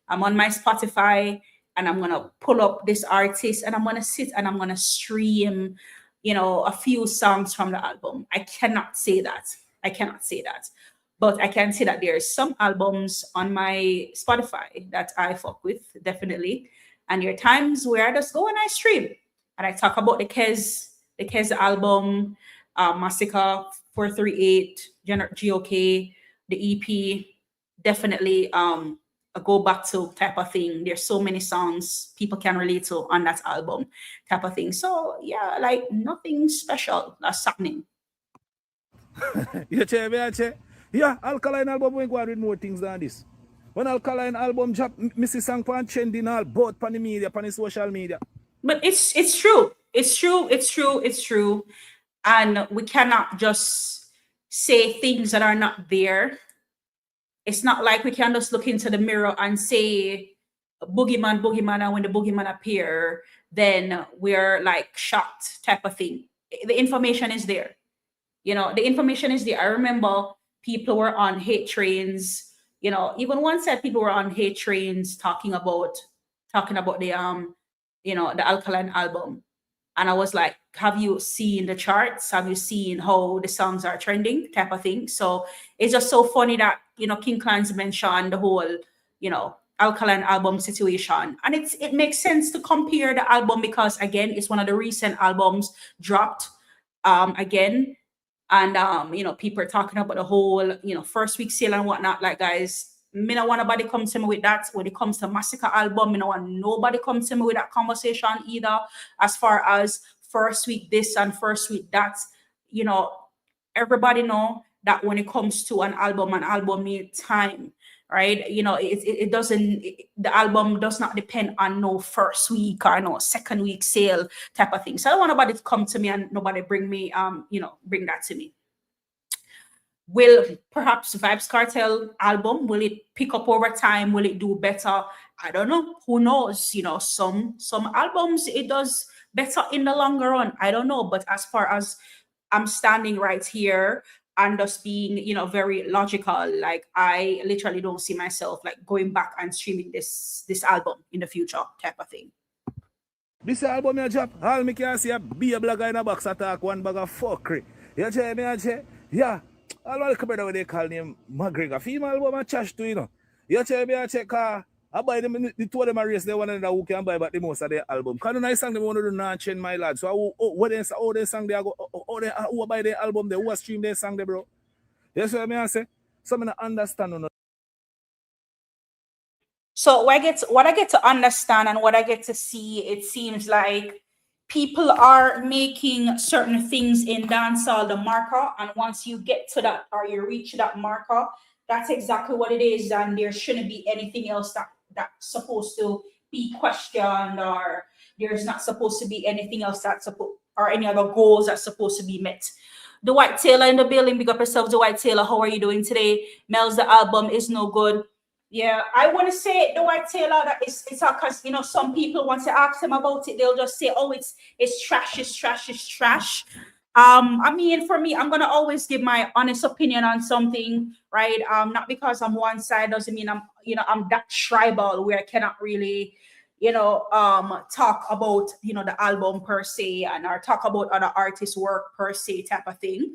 I'm on my Spotify and I'm gonna pull up this artist and I'm gonna sit and I'm gonna stream, a few songs from the album. I cannot say that. But I can say that there's some albums on my Spotify that I fuck with, definitely. And there are times where I just go and I stream and I talk about the Kez album, Masicka 438, GOK, the EP, definitely a go back to type of thing. There's so many songs people can relate to on that album type of thing. So yeah, like nothing special that's happening. Yeah, Alkaline album we go on with more things than this. When Alkaline album drop, Missy sang pan trending all both pan the media, pan the social media. But it's true. It's true. And we cannot just say things that are not there. It's not like we can just look into the mirror and say boogeyman, and when the boogeyman appear, then we're like shocked type of thing. The information is there. The information is there. I remember people were on hate trains, even one said people were on hate trains talking about the the Alkaline album. And I was like, have you seen the charts? Have you seen how the songs are trending type of thing? So it's just so funny that, King Clans mentioned the whole, Alkaline album situation. And it makes sense to compare the album because, again, it's one of the recent albums dropped again. And, people are talking about the whole, first week sale and whatnot. Like, guys, me don't want nobody come to me with that. When it comes to Masicka album, me don't want nobody come to me with that conversation either. As far as first week this and first week that, everybody know that when it comes to an album needs time, right? It doesn't. The album does not depend on no first week or no second week sale type of thing. So I don't want nobody to come to me and nobody bring me, bring that to me. Will perhaps Vybz Kartel album, will it pick up over time? Will it do better? I don't know. Who knows? Some albums it does better in the longer run. I don't know. But as far as I'm standing right here and just being, very logical, like I literally don't see myself like going back and streaming this album in the future type of thing. This album you drop, all me can see be a blogger in a box attack, one bag of fuckery. You say me, yeah. All the brother what they call him McGregor. Female album a trash too, You tell me I check I buy them the two of them a race they one another who can buy back the most of their album. Cause I song them want to do not change my lad. So what they song they go who buy their album they who stream their song they bro. That's what I say. So I don't understand. So what I get to understand and what I get to see, it seems like people are making certain things in dancehall the marker, and once you get to that or you reach that marker, that's exactly what it is, and there shouldn't be anything else that's supposed to be questioned, or there's not supposed to be anything else or any other goals that's supposed to be met. The White Taylor in the building, big up yourself, the White Taylor. How are you doing today? Mellz, the album is no good. Yeah, I want to say, do I Taylor, that it's because some people once you ask them about it, they'll just say, "Oh, it's trash, it's trash, it's trash." I mean, for me, I'm gonna always give my honest opinion on something, right? Not because I'm one side doesn't mean I'm that tribal where I cannot really, talk about the album per se and or talk about other artists' work per se type of thing.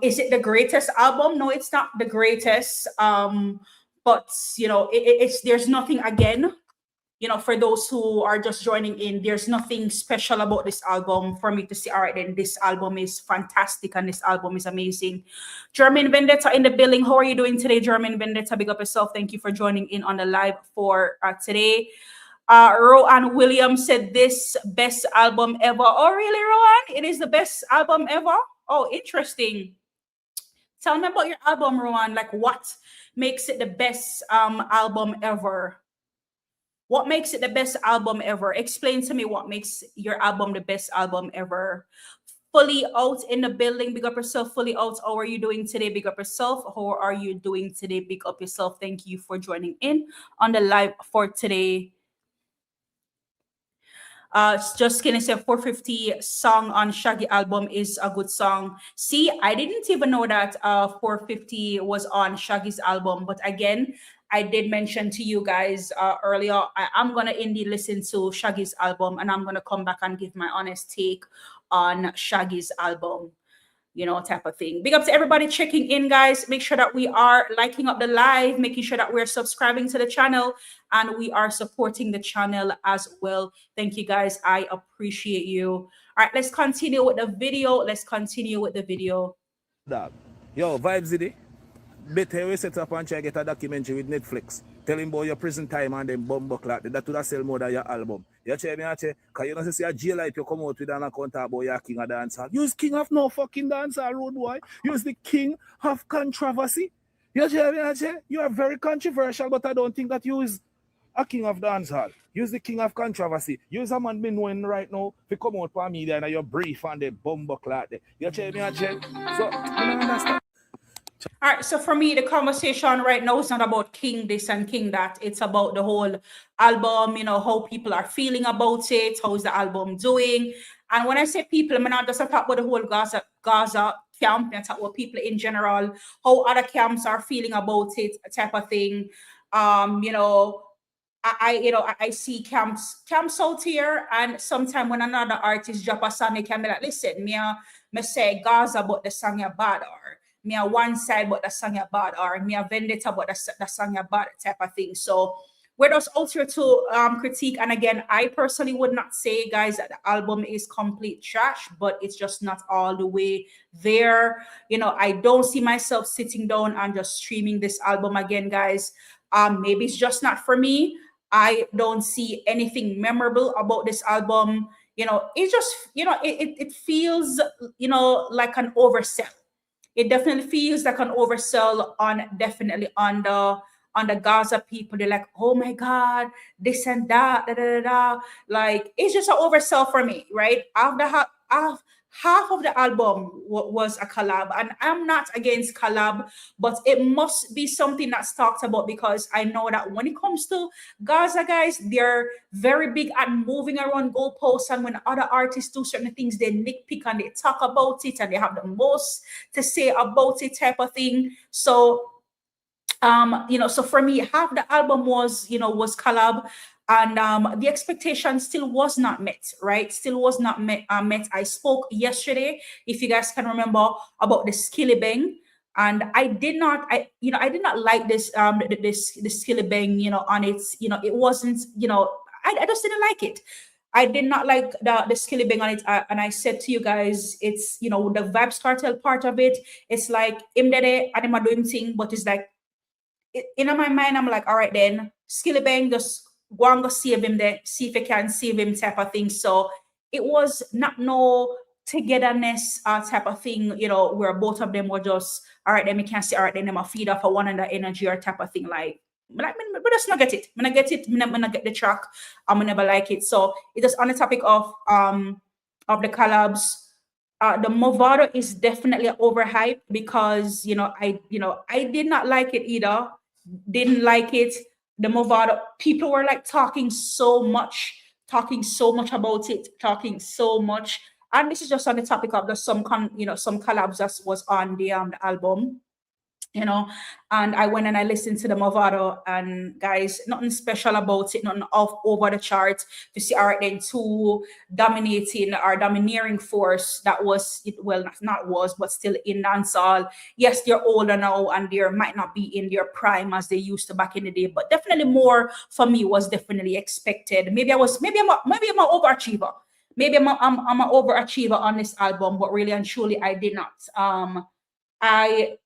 Is it the greatest album? No, it's not the greatest. But it's there's nothing again. For those who are just joining in, there's nothing special about this album for me to say, all right, then this album is fantastic and this album is amazing. German Vendetta in the building. How are you doing today, German Vendetta? Big up yourself. Thank you for joining in on the live for today. Rowan Williams said this best album ever. Oh, really, Rowan? It is the best album ever? Oh, interesting. Tell me about your album, Rowan. Like, what makes it the best album ever? What makes it the best album ever? Explain to me what makes your album the best album ever. Fully out in the building. Big up yourself. Fully out. How are you doing today? Big up yourself. How are you doing today? Big up yourself. Thank you for joining in on the live for today. Just gonna say 450 song on Shaggy album is a good song. See, I didn't even know that 450 was on Shaggy's album, but again, I did mention to you guys earlier, I'm gonna indeed listen to Shaggy's album and I'm gonna come back and give my honest take on Shaggy's album, type of thing. Big up to everybody checking in, guys. Make sure that we are liking up the live, making sure that we're subscribing to the channel and we are supporting the channel as well. Thank you, guys. I appreciate you. All right, let's continue with the video. Dog. Yo, vibes it. Better we set up and try to get a documentary with Netflix. Tell him about your prison time and then bumbo clock. That would sell more than your album. You tell me, because you know, see a jail life, you come out with an account about your king of dancehall. Use king of no fucking dancehall, road boy. Use the king of controversy. You tell me, you are very controversial, but I don't think that you is a king of dancehall. Use the king of controversy. Use a man been knowing right now to come out for media and you're brief and the bumbo clock. You tell me, so, you don't understand. All right, so for me, the conversation right now is not about king this and king that. It's about the whole album, how people are feeling about it, how's the album doing. And when I say people, I'm not just talk about the whole Gaza camp, I talk about people in general, how other camps are feeling about it, type of thing. I see camps out here, and sometimes when another artist drop a song, they can be like, listen, me say Gaza, but the song is bad, or me a one side, but the song is bad, or me a vendetta, but the song is bad, type of thing. So we're just out here to critique. And again, I personally would not say, guys, that the album is complete trash, but it's just not all the way there. I don't see myself sitting down and just streaming this album again, guys. Maybe it's just not for me. I don't see anything memorable about this album. It's just, it feels, like an oversell. It definitely feels like an oversell on the Gaza people. They're like, oh my God, this and that, da, da, da, da. Like, it's just an oversell for me, right? Half of the album was a collab, and I'm not against collab, but it must be something that's talked about, because I know that when it comes to Gaza, guys, they're very big at moving around goalposts, and when other artists do certain things, they nitpick and they talk about it and they have the most to say about it, type of thing. So so for me, half the album was collab, and the expectation still was not met, right? Still was not met. I spoke yesterday, if you guys can remember, about the Skilly Bang, and I did not like this the Skilly Bang, on its, it wasn't, I just didn't like it. I did not like the Skilly Bang on it, and I said to you guys, it's the Vibes Cartel part of it. It's like him there and him doing thing, but it's like, in my mind, I'm like, all right, then Skilly Bang, just go and go save him there, see if I can save him, type of thing. So it was not no togetherness type of thing, where both of them were just, all right, then we can see, all right, then them a feed off of one another energy or type of thing. Like, but just not get it. When I get it, when I get the track, I'm gonna never like it. So it is on the topic of the collabs. The Movado is definitely overhyped, because I did not like it either. didn't like it. The Movado people were like talking so much about it, talking so much. And this is just on the topic of the some some collabs that was on the album, and I went and I listened to the Movado, and guys, nothing special about it, nothing off over the chart. To see, all right, then two dominating or domineering force that was it, well, not was, but still in dancehall. Yes, they're older now and they might not be in their prime as they used to back in the day, but definitely more for me was definitely expected. Maybe I'm an overachiever. Maybe I'm an overachiever on this album, but really and truly I did not. I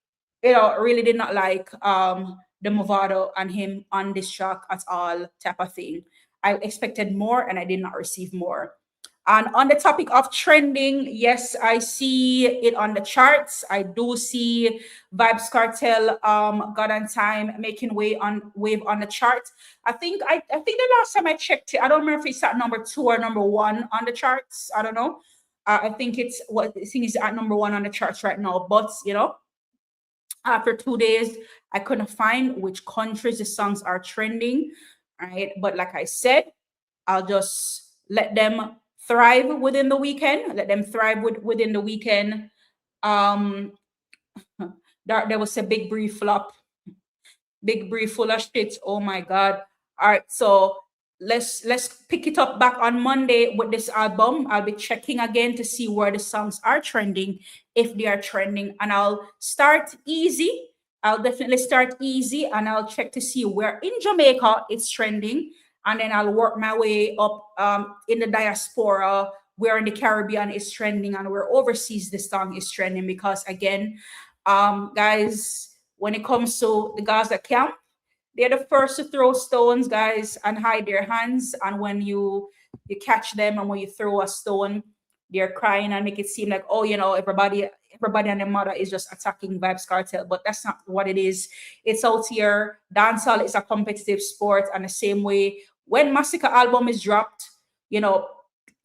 really did not like the Movado and him on this track at all, type of thing. I expected more and I did not receive more. And on the topic of trending, yes, I see it on the charts. I do see Vibes Cartel, God and Time making wave on the chart. I think the last time I checked it, I don't remember if it's at number 2 or number 1 on the charts. I don't know. I think it's at number 1 on the charts right now. But after 2 days, I couldn't find which countries the songs are trending, right? But like I said, I'll just let them thrive within the weekend. Let them thrive within the weekend. There was a big brief flop, big brief full of shit. Oh my God. All right, so let's pick it up back on Monday with this album. I'll be checking again to see where the songs are trending, if they are trending, and I'll start easy. I'll definitely start easy and I'll check to see where in Jamaica it's trending, and then I'll work my way up in the diaspora, where in the Caribbean is trending and where overseas the song is trending. Because again, guys, when it comes to the Gaza camp, they're the first to throw stones, guys, and hide their hands. And when you catch them and when you throw a stone, they're crying and make it seem like, oh, everybody and their mother is just attacking Vibes Cartel. But that's not what it is. It's out here. Dancehall is a competitive sport. And the same way, when Masicka album is dropped,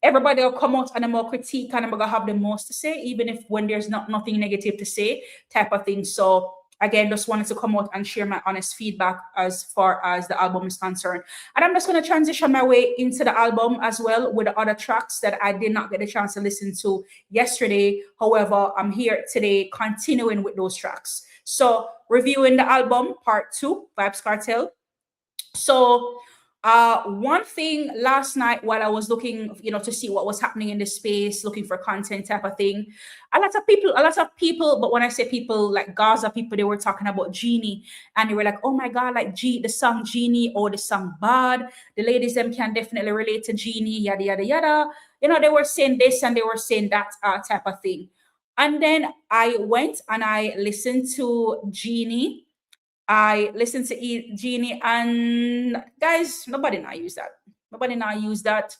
everybody will come out and more critique and I'm gonna have the most to say, even if when there's nothing negative to say, type of thing. So again, just wanted to come out and share my honest feedback as far as the album is concerned. And I'm just going to transition my way into the album as well with the other tracks that I did not get a chance to listen to yesterday. However, I'm here today continuing with those tracks. So reviewing the album, part 2, Vibes Cartel. So one thing last night while I was looking, to see what was happening in the space, looking for content type of thing, a lot of people, but when I say people, like Gaza people, they were talking about Genie, and they were like, oh my God, like the song Genie or the song Bad, the ladies them can definitely relate to Genie, yada, yada, yada. They were saying this and they were saying that type of thing. And then I went and I listened to Genie. I listened to Genie, and guys, nobody now use that. Nobody now use that.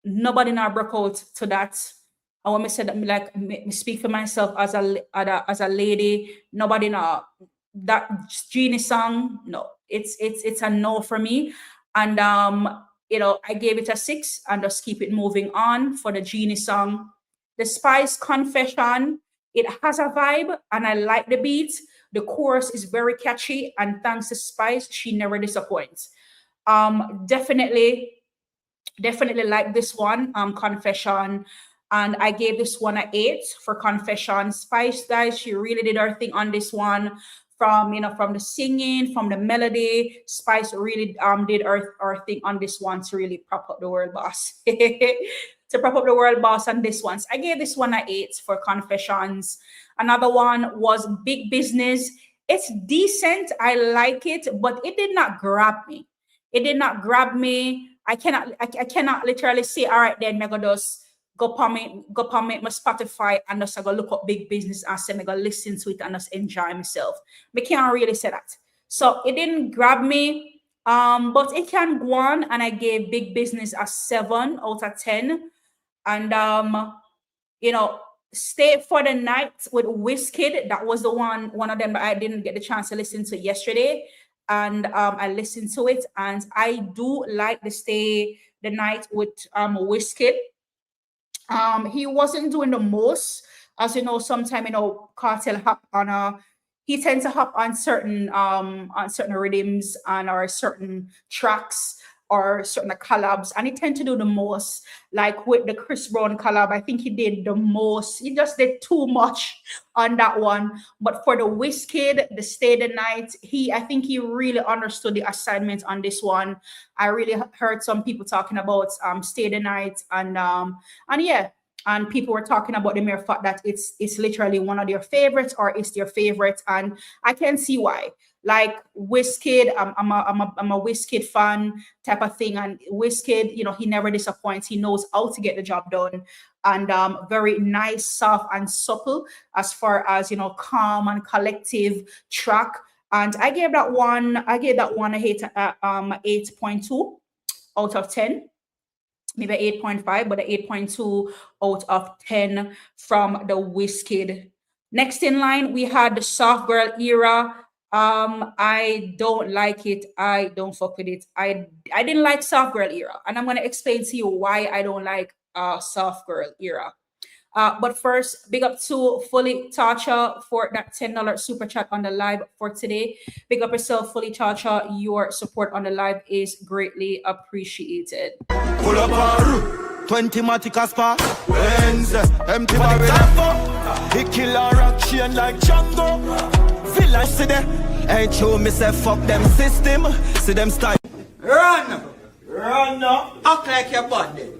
Nobody now broke out to that. I want to say that, like, me speak for myself as a lady. Nobody now that Genie song. No, it's a no for me. And I gave it a 6 and just keep it moving on for the Genie song. The Spice Confession. It has a vibe and I like the beat. The chorus is very catchy, and thanks to Spice, she never disappoints. Definitely like this one, Confession. And I gave this one an 8 for Confession. Spice, guys, she really did her thing on this one. From the singing, from the melody, Spice really did her thing on this one to really prop up the world boss. To prop up the world boss on this one. So I gave this one an 8 for Confessions. Another one was Big Business. It's decent. I like it, but it did not grab me. It did not grab me. I cannot literally say, all right, then I'm gonna just go on my Spotify and just go look up Big Business and say I'm gonna listen to it and just enjoy myself. I can't really say that. So it didn't grab me. But it can go on, and I gave Big Business a 7 out of 10. And Stay for the Night with Wizkid, that was the one of them that I didn't get the chance to listen to yesterday, and I listened to it, and I do like the Stay the Night with Wizkid. He wasn't doing the most, as sometimes Cartel hop on he tends to hop on certain rhythms and or certain tracks or certain collabs, and he tend to do the most. Like with the Chris Brown collab, I think he did the most. He just did too much on that one. But for the Wizkid, the Stay the Night, I think he really understood the assignment on this one. I really heard some people talking about Stay the Night, and yeah, and people were talking about the mere fact that it's literally one of their favorites or it's their favorite, and I can see why. Like Wizkid, I'm a Wizkid fan type of thing, and Wizkid, he never disappoints. He knows how to get the job done, and very nice, soft, and supple as far as calm and collective track. And I gave that one a 8.2 out of 10, maybe 8.5, but an 8.2 out of 10 from the Wizkid. Next in line, we had the Soft Girl Era. I don't like it. I don't fuck with it. I didn't like Soft Girl Era, and I'm gonna explain to you why I don't like Soft Girl Era. But first, big up to Fully Tacha for that $10 super chat on the live for today. Big up yourself, Fully Tacha. Your support on the live is greatly appreciated. Pull up 20 Matic Aspa, Benz, empty barrel, he kill a rock chain like Django. Village see them, ain't true, me say fuck them system, see them style. Run now, act like your body.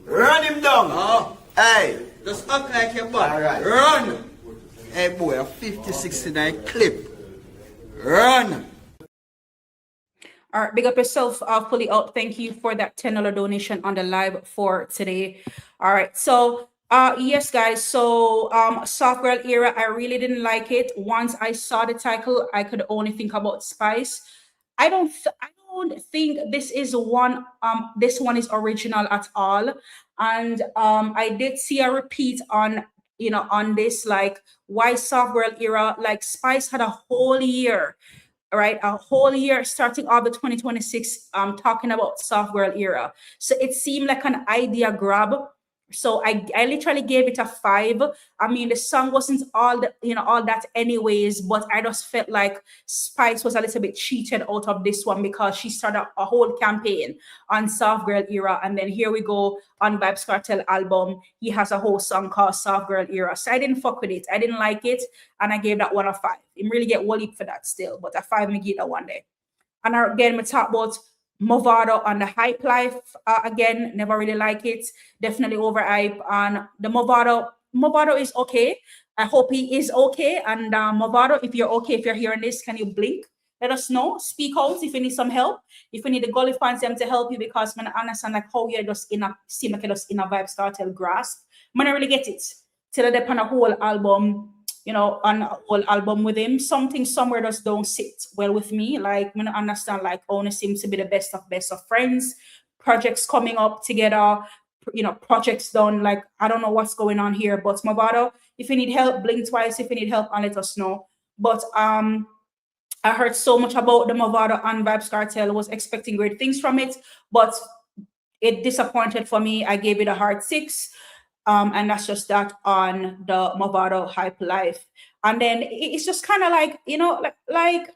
Run him down. Oh. Hey, just act like your body. Right. Run. Hey boy, a 50-69 clip. Run. All right, big up yourself, Fully Out. Thank you for that $10 donation on the live for today. All right, so yes, guys. So Soft Girl Era, I really didn't like it. Once I saw the title, I could only think about Spice. I don't think this is one. This one is original at all. And I did see a repeat on on this, like, why Soft Girl Era? Like, Spice had a whole year. Right, a whole year starting off the 2026 talking about Soft Girl Era. So it seemed like an idea grab. So I literally gave it a 5. I mean, the song wasn't all that anyways, but I just felt like Spice was a little bit cheated out of this one because she started a whole campaign on Soft Girl Era, and then here we go on Vybz Kartel album, he has a whole song called Soft Girl Era. So I didn't fuck with it. I didn't like it, and I gave that one a 5. Didn't really get Wally for that still, but a 5 me give that one day. And again, we talk about Movado on the Hype Life. Again, never really like it. Definitely overhype. And the Movado is okay. I hope he is okay. And Movado, if you're okay, if you're hearing this, can you blink? Let us know. Speak out if you need some help. If you need the Gully fans them to help you, because man, I understand like how you're just seem like you're just in a Vybz Kartel grasp. Man, I really get it. Till they on a whole album, on a whole album with him, something somewhere just don't sit well with me. Like, I don't understand, like, Ona seems to be the best of friends, projects coming up together, projects done. Like, I don't know what's going on here, but Movado, if you need help, blink twice. If you need help, and let us know. But I heard so much about the Movado and Vybz Kartel, was expecting great things from it, but it disappointed for me. I gave it a hard 6. And that's just that on the Movado Hype Life. And then it's just kind of like, like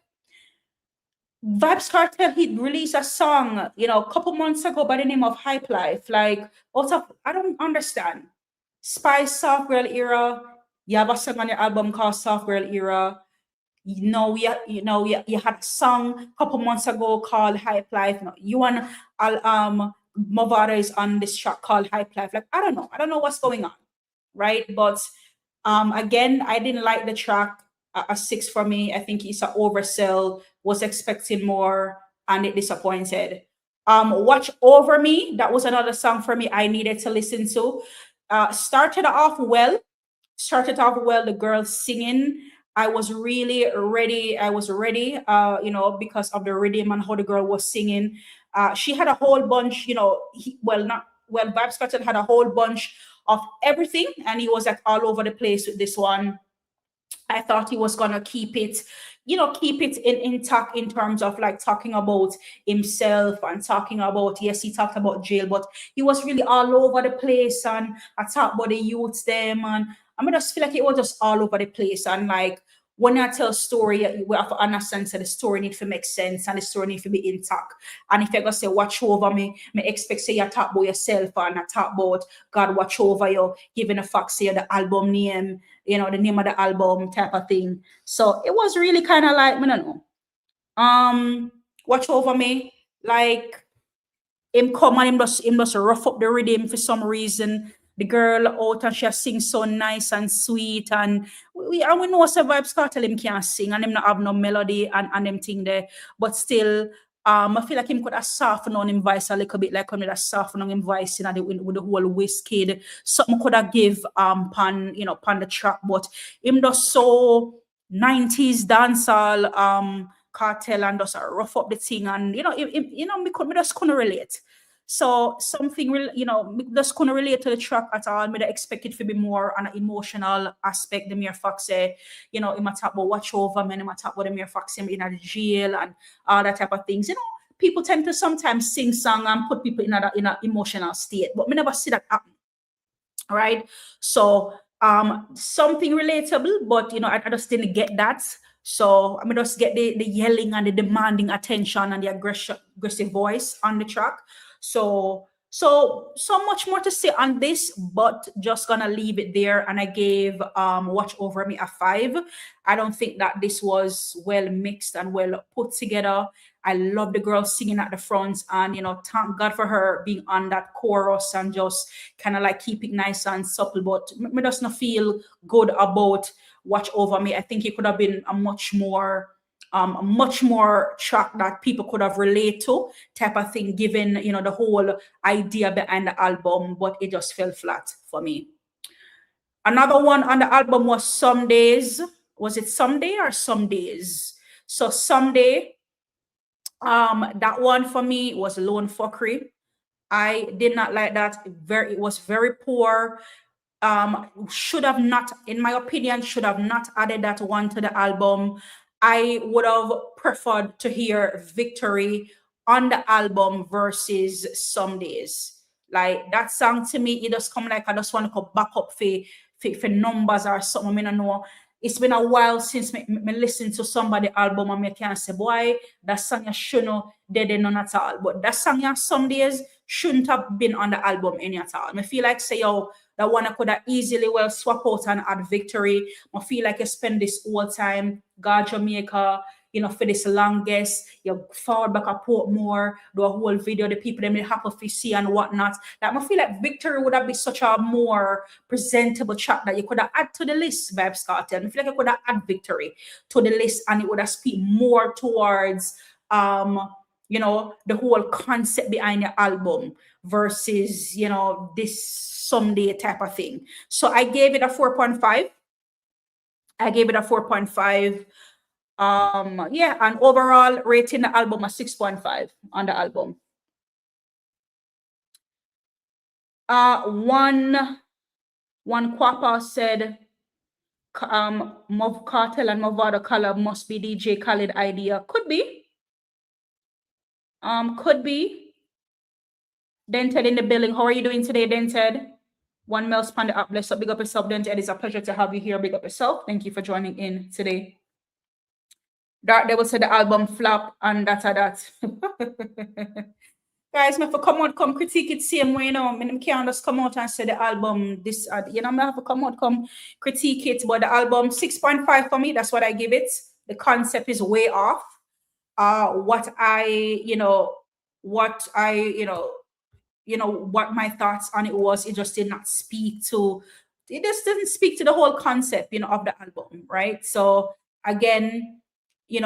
Vybz Kartel, he released a song, a couple months ago by the name of Hype Life. Like, I don't understand. Spice, Soft Girl Era, you have a song on your album called Soft Girl Era. You had a song a couple months ago called Hype Life. You want Movado is on this track called Hype Life. Like, I don't know what's going on, right? But again, I didn't like the track. A 6 for me. I think it's an oversell. Was expecting more, and it disappointed. Watch Over Me. That was another song for me I needed to listen to. Started off well. The girl singing. I was really ready. Because of the rhythm and how the girl was singing. She had a whole bunch, Vybz Kartel had a whole bunch of everything, and he was like all over the place with this one. I thought he was gonna keep it intact in terms of like talking about himself and talking about, yes, he talked about jail, but he was really all over the place, and I talked about the youths them, and I just feel like it was just all over the place, and like when I tell story, we have to understand that the story need to make sense and the story need to be intact. And if you're gonna say watch over me, me expect say you talk about yourself and not talk about God watch over you, giving a fact say the album name, you know, the name of the album type of thing. So it was really kind of like, I don't know. Watch over me, like him come and him just rough up the rhythm for some reason. The girl out and she sings so nice and sweet, and we know Vybz Kartel him can't sing and him not have no melody and them thing there. But still, I feel like him could have softened on him voice a little bit, like when he softened on him voice, you know, with the whole Wizkid. Something could have give pan the track, but him just so 90s dancehall cartel and just rough up the thing, and me just couldn't relate. So something me just couldn't relate to the track at all. Me expect it to be more on an emotional aspect. The mere fact say, it might talk about watch over me, it might talk about the mere fact say in the jail and all that type of things. People tend to sometimes sing song and put people in an emotional state, but me never see that happen. All right. So something relatable, but I just didn't get that. So I just get the yelling and the demanding attention and the aggressive voice on the track. So much more to say on this, but just gonna leave it there. And I gave Watch Over Me a 5. I don't think that this was well mixed and well put together. I love the girl singing at the front, and thank God for her being on that chorus and just kind of like keep it nice and supple. But me does not feel good about Watch Over Me. I think it could have been a much more track that people could have relate to type of thing, given the whole idea behind the album, but it just fell flat for me. Another one on the album was Some Days. Was it Someday or Some Days? So Someday, that one for me was Lone Fuckery. I did not like that. It was very poor. Should have not, in my opinion, should have not added that one to the album. I would have preferred to hear Victory on the album versus Some Days. Like that song to me, it just come like I just want to go back up for numbers or something. I don't know. It's been a while since me listen to somebody album and me can say, boy, that song you shouldn't dead none at all. But that song you Some Days shouldn't have been on the album any at all. I feel like say that one I could have easily well swap out and add Victory. I feel like you spend this whole time, God Jamaica, for this longest, you forward back a Portmore, do a whole video, the people them happy to see and whatnot. Like I feel like Victory would have been such a more presentable track that you could have add to the list, Vybz Kartel. I feel like you could have add Victory to the list and it would have speak more towards the whole concept behind the album versus this someday type of thing. So I gave it a 4.5. And overall rating the album a 6.5 on the album. One Quappa said Mov Cartel and Movado collab must be DJ Khaled idea. Could be. Dented in the building. How are you doing today, Dented? One Mellz on the app. Bless up. Big up yourself, Dented. It's a pleasure to have you here. Big up yourself. Thank you for joining in today. Dark Devil said the album flop and that. Guys, me for come critique it same way, I can't just come out and say the album this, I have to come critique it, but the album 6.5 for me, that's what I give it. The concept is way off. What my thoughts on it was, it just did not speak to, it just didn't speak to the whole concept, of the album, right? So again, the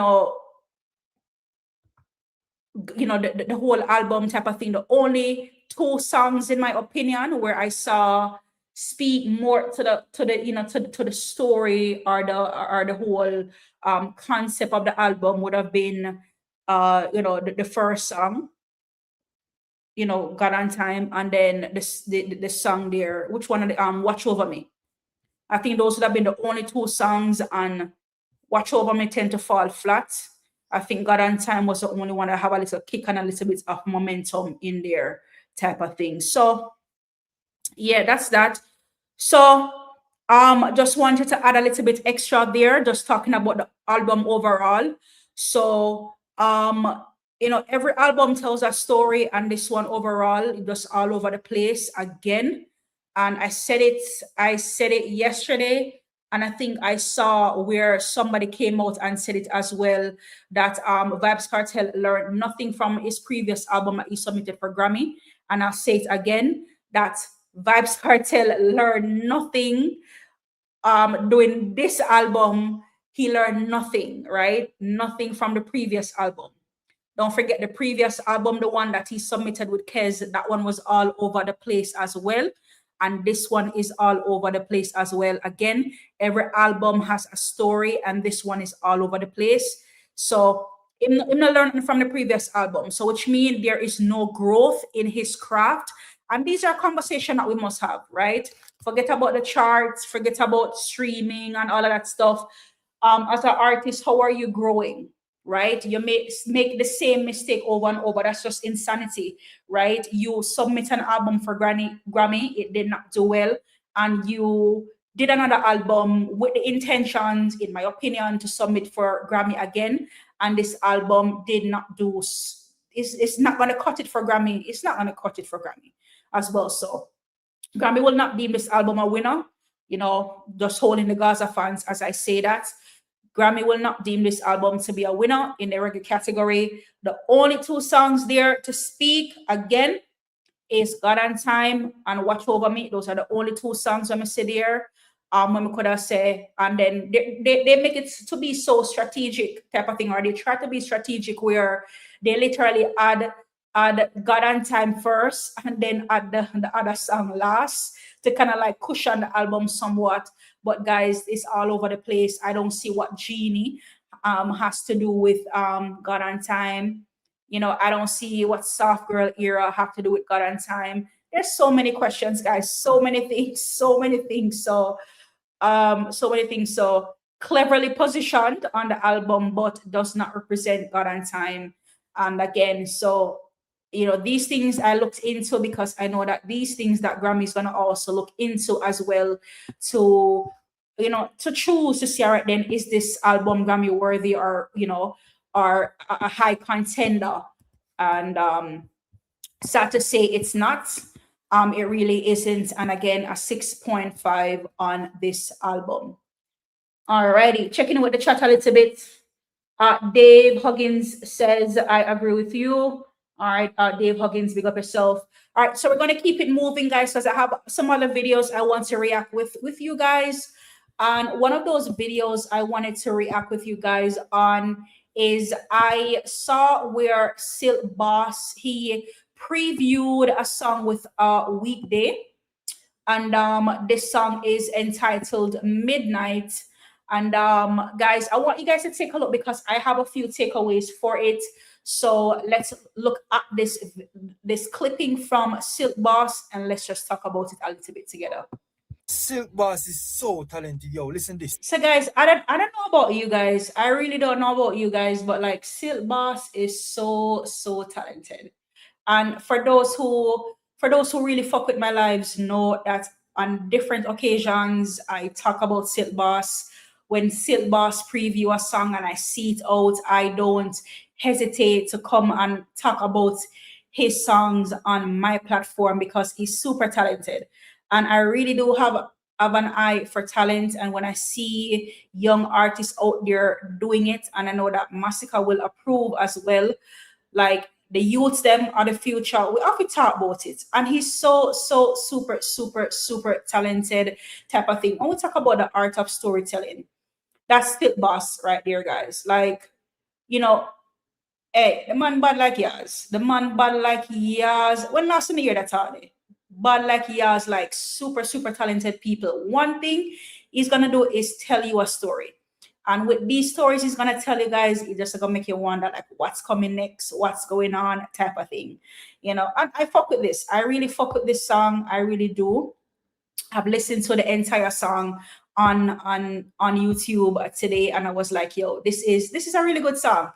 whole album type of thing. The only 2 songs, in my opinion, where I saw speak more to the story or the whole concept of the album would have been the first song, God on Time, and then the song there, which one of the Watch Over Me. I think those would have been the only 2 songs, and Watch Over Me tend to fall flat. I think God on Time was the only one that have a little kick and a little bit of momentum in there type of thing. So yeah, that's that. So Just wanted to add a little bit extra there, just talking about the album overall. So, every album tells a story, and this one overall, just all over the place again. And I said it yesterday, and I think I saw where somebody came out and said it as well, that Vybz Kartel learned nothing from his previous album that he submitted for Grammy. And I'll say it again, that Vybz Kartel learned nothing doing this album. He learned nothing, right? Nothing from the previous album. Don't forget the previous album, the one that he submitted with Kez, that one was all over the place as well. And this one is all over the place as well. Again, every album has a story, and this one is all over the place. So I'm not learning from the previous album. So which means there is no growth in his craft. And these are conversations that we must have, right? Forget about the charts, forget about streaming and all of that stuff. As an artist, how are you growing, right? You make the same mistake over and over. That's just insanity, right? You submit an album for Grammy, it did not do well, and you did another album with the intentions, in my opinion, to submit for Grammy again, and this album did not do. It's not going to cut it for Grammy. It's not going to cut it for Grammy as well. So Grammy will not deem this album a winner. Just holding the Gaza fans as I say that. Grammy will not deem this album to be a winner in the reggae category. The only two songs there to speak again is God and Time and Watch Over Me. Those are the only two songs I'm say there. When we could have said, and then they make it to be so strategic type of thing, or they try to be strategic where they literally add God and Time first and then add the other song last to kind of like cushion the album somewhat. But guys, it's all over the place. I don't see what Genie has to do with God and Time. I don't see what Soft Girl Era have to do with God and Time. There's so many questions, guys. So many things. So many things. So cleverly positioned on the album, but does not represent God and Time. And again, so these things I looked into because I know that these things that Grammy is gonna also look into as well to choose to see, all right, then is this album Grammy worthy or or a high contender? And sad to say it's not. It really isn't. And again, a 6.5 on this album. Alrighty, checking in with the chat a little bit. Dave Huggins says, I agree with you. All right, Dave Huggins, big up yourself. All right, so we're going to keep it moving, guys, because I have some other videos I want to react with you guys. And one of those videos I wanted to react with you guys on is I saw where Silk Boss, he previewed a song with Weekday. And this song is entitled Midnight. And guys, I want you guys to take a look because I have a few takeaways for it. So let's look at this clipping from Silk Boss and let's just talk about it a little bit together. Silk Boss is so talented, yo. Listen this. So guys, I don't know about you guys. I really don't know about you guys, but like Silk Boss is so talented. And for those who really fuck with my lives know that on different occasions I talk about Silk Boss. When Silk Boss preview a song and I see it out, I don't hesitate to come and talk about his songs on my platform because he's super talented. And I really do have an eye for talent. And when I see young artists out there doing it, and I know that Masicka will approve as well, like the youths, them are the future. We have to talk about it. And he's so super talented type of thing. When we talk about the art of storytelling, that's Silk Boss right there, guys. Like, hey, the man bad like yours. The man bad like yours. When last time you hear that already? Bad like yours, like super talented people. One thing he's gonna do is tell you a story. And with these stories, he's gonna tell you guys, it's just gonna make you wonder like what's coming next, what's going on, type of thing. And I fuck with this. I really fuck with this song. I really do. I've listened to the entire song on YouTube today, and I was like, yo, this is a really good song.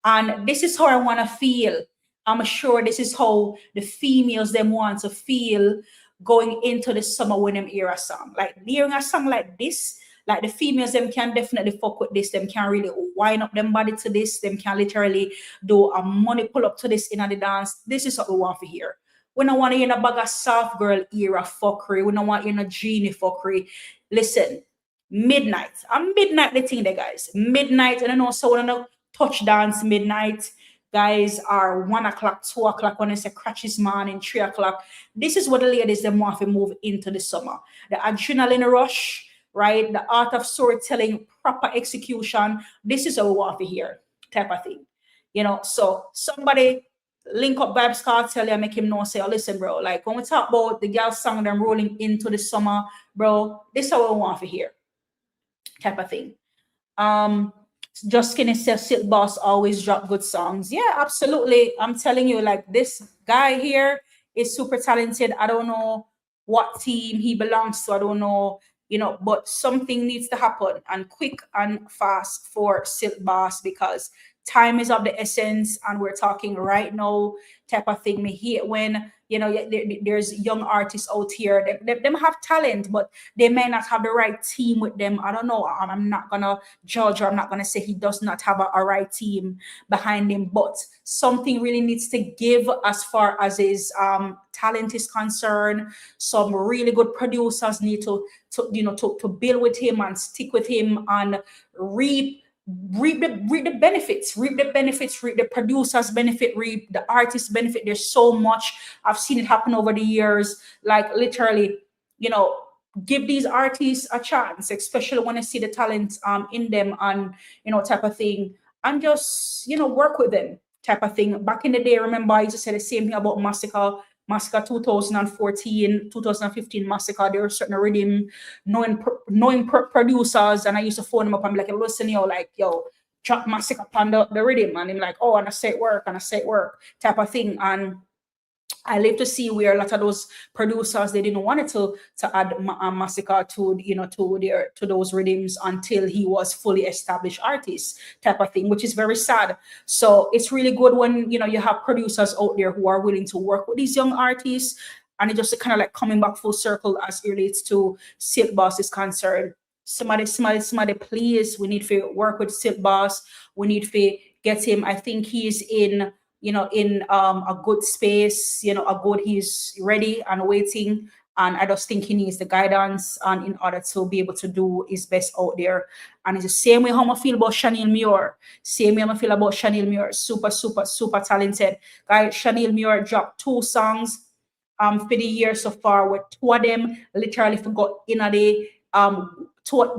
And this is how I want to feel. I'm sure this is how the females them want to feel going into the summer when them hear a song. Like hearing a song like this, like the females, them can definitely fuck with this. Them can really wind up them body to this. Them can literally do a money pull up to this in the dance. This is what we want to hear. We don't want to hear a bag of soft girl era fuckery. We don't want to hear a genie fuckery. Listen, midnight. I'm midnight the thing there, guys. Midnight, and I know so when I touch dance midnight, guys are 1 o'clock, 2 o'clock when I say crutches morning, 3 o'clock. This is what the ladies them want to move into the summer. The adrenaline rush, right? The art of storytelling, proper execution. This is what we want to hear, type of thing. You know, so somebody link up Vibes Cartel and make him know, say, oh, listen, bro, like when we talk about the girl song them rolling into the summer, bro, this is what we want to hear, type of thing. Just Skinny says Silk Boss always drop good songs. Yeah, absolutely. I'm telling you, like this guy here is super talented. I don't know what team he belongs to. I don't know, you know, but something needs to happen and quick and fast for Silk Boss because time is of the essence and we're talking right now type of thing. Me hate when, you know, there's young artists out here, them have talent, but they may not have the right team with them. I don't know. I'm not going to judge or I'm not going to say he does not have a right team behind him, but something really needs to give as far as his talent is concerned. Some really good producers need to build with him and stick with him and reap the benefits, reap the producers benefit, reap the artists benefit. There's so much. I've seen it happen over the years. Like literally, you know, give these artists a chance, especially when I see the talent in them and, you know, type of thing, and just, you know, work with them type of thing. Back in the day, remember I used to say the same thing about Masicka 2014, 2015 Masicka. There were certain rhythm, knowing producers, and I used to phone them up and be like, listen, yo, like, yo, drop Masicka on the rhythm. And I'm like, oh, and I say it work type of thing. And I live to see where a lot of those producers, they didn't want it to add Masicka to, you know, to those rhythms until he was fully established artist type of thing, which is very sad. So it's really good when, you know, you have producers out there who are willing to work with these young artists, and it just kind of like coming back full circle as it relates to Silk Boss is concerned. Somebody, please, we need to work with Silk Boss. We need to get him. I think he's in, you know, in a good space, you know, he's ready and waiting. And I just think he needs the guidance and in order to be able to do his best out there. And it's the same way how I feel about Chanel Muir. Same way I feel about Chanel Muir. Super, super, super talented. Guys, Chanel Muir dropped 2 songs for the year so far, with 2 of them literally forgot in a day.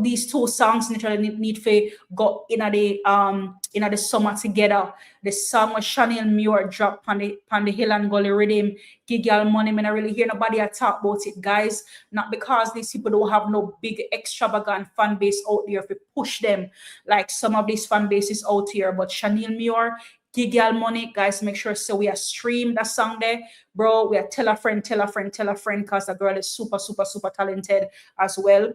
These 2 songs literally need to go in the summer together. The song with Chanel Muir dropped on the Hill and Gully rhythm, Give Y'all Money. I really hear nobody talk about it, guys. Not because these people don't have no big extravagant fan base out there to push them like some of these fan bases out here, but Chanel Muir, Give Y'all Money, guys, make sure so we are stream that song there, bro. We are tell a friend, because the girl is super, super, super talented as well.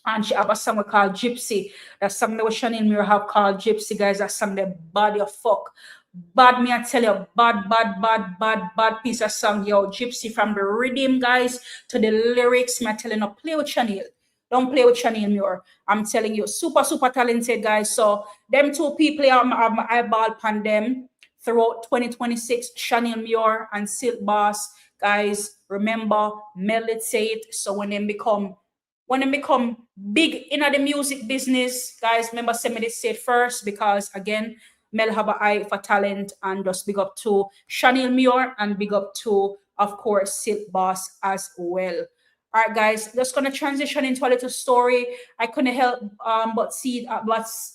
And she have a song called Gypsy. That song that was Chanel Muir have called Gypsy, guys. That song that bad your fuck. Bad, me I tell you, bad piece of song, yo. Gypsy, from the rhythm, guys, to the lyrics. Me I tell you, no, play with Chanel. Don't play with Chanel Muir. I'm telling you, super, super talented, guys. So them 2 people, I'm eyeball pan them throughout 2026. Chanel Muir and Silk Boss, guys. Remember, Mellz say it. So when they become big in the music business, guys, remember send me this say it first, because again, Mel have an eye for talent, and just big up to Chanel Muir and big up to, of course, Silk Boss as well. All right, guys, just gonna transition into a little story. I couldn't help but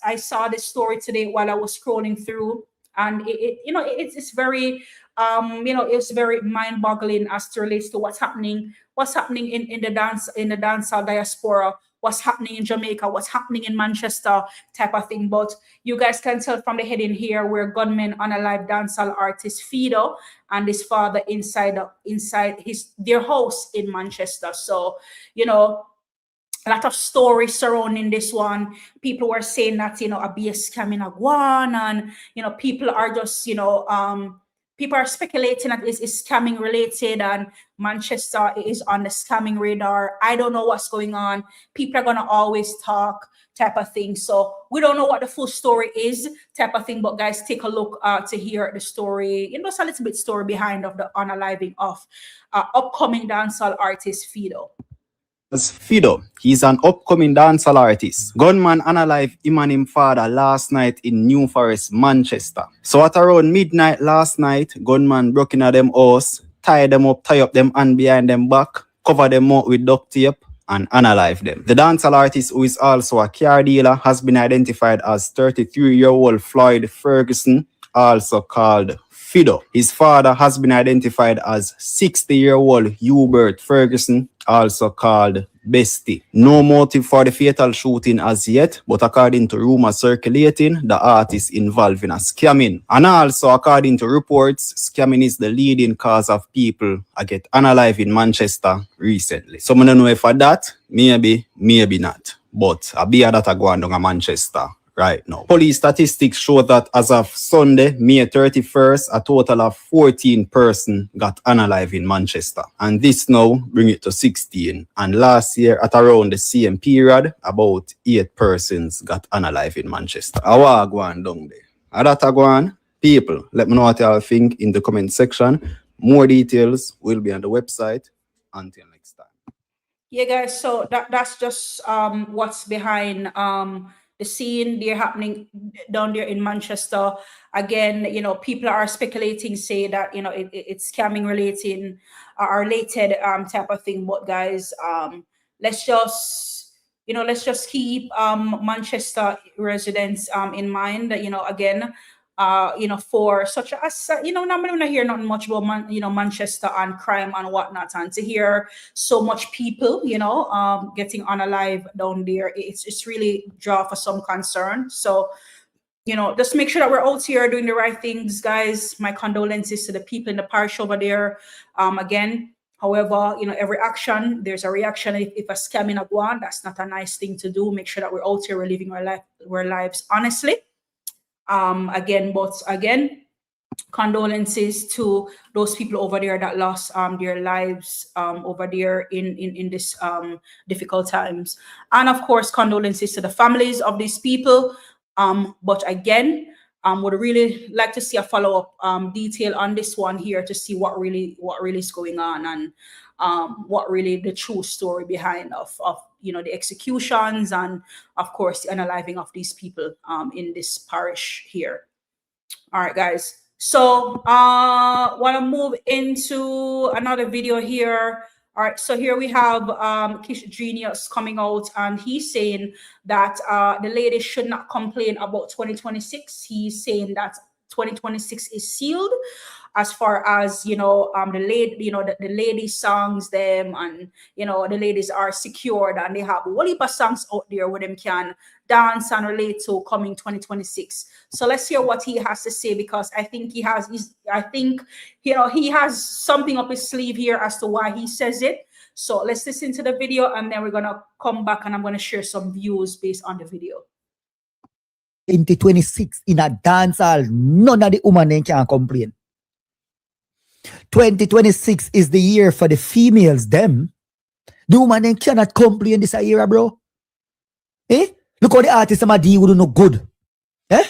I saw this story today while I was scrolling through, and it's very it's very mind-boggling as to relates to what's happening in the dancehall diaspora, what's happening in Jamaica, what's happening in Manchester, type of thing. But you guys can tell from the heading here, where Gunmen Unalive dancehall artist Fido and his father inside their house in Manchester. So, you know, a lot of stories surrounding this one. People were saying that, you know, a BS scam in Aguan, and, you know, people are just, people are speculating that it's scamming related and Manchester is on the scamming radar. I don't know what's going on. People are going to always talk type of thing. So we don't know what the full story is type of thing. But guys, take a look to hear the story. You know, it's a little bit story behind of the unaliving of upcoming dancehall artist Fido. Fido, he's an upcoming dancehall artist. Gunman Unalive him and him father last night in New Forest, Manchester. So at around midnight last night, gunman broke into them house, tie them up, tie up them hand behind them back, cover them up with duct tape, and unalive them. The dancehall artist, who is also a car dealer, has been identified as 33-year-old Floyd Ferguson, also called Fido. His father has been identified as 60-year-old Hubert Ferguson, also called Bestie. No motive for the fatal shooting as yet, but according to rumors circulating, the artist involved in a scamming. And also, according to reports, scamming is the leading cause of people get unalive in Manchester recently. So I don't know if for that, maybe not. But I be that I go on down to Manchester right now. Police statistics show that as of Sunday, May 31st, a total of 14 persons got unalive in Manchester. And this now bring it to 16. And last year, at around the same period, about 8 persons got unalive in Manchester. I want to go on down there. And that I go on, people, let me know what y'all think in the comment section. More details will be on the website. Until next time. Yeah, guys, so that's just what's behind the scene they're happening down there in Manchester. Again, you know, people are speculating, say that, you know, it's scamming related type of thing. But guys, let's just keep Manchester residents in mind that, you know, again, you know, for such as, you know, I'm not hear nothing much about Manchester and crime and whatnot, and to hear so much people, you know, getting unalive down there, it's really draw for some concern. So, you know, just make sure that we're out here doing the right things, guys. My condolences to the people in the parish over there. Again, however, you know, every action, there's a reaction. If a scamming a go on, that's not a nice thing to do. Make sure that we're out here, we're living our lives honestly. Again, condolences to those people over there that lost their lives over there in this difficult times, and of course condolences to the families of these people. But again, would really like to see a follow-up detail on this one here to see what really is going on, and what really the true story behind of you know, the executions, and of course the unaliving of these people in this parish here. All right, guys, so want to move into another video here. All right, so here we have Kish Genius coming out, and he's saying that the ladies should not complain about 2026. He's saying that 2026 is sealed, as far as, you know, the lady songs them, and, you know, the ladies are secured, and they have a whole heap of songs out there where them can dance and relate to coming 2026. So let's hear what he has to say, because I think he has something up his sleeve here as to why he says it. So let's listen to the video, and then we're gonna come back and I'm gonna share some views based on the video. 2026 in a dancehall, none of the women can complain. 2026 is the year for the females, them. The woman cannot complain this year, bro. Eh? Look how the artists of D would no good. Eh?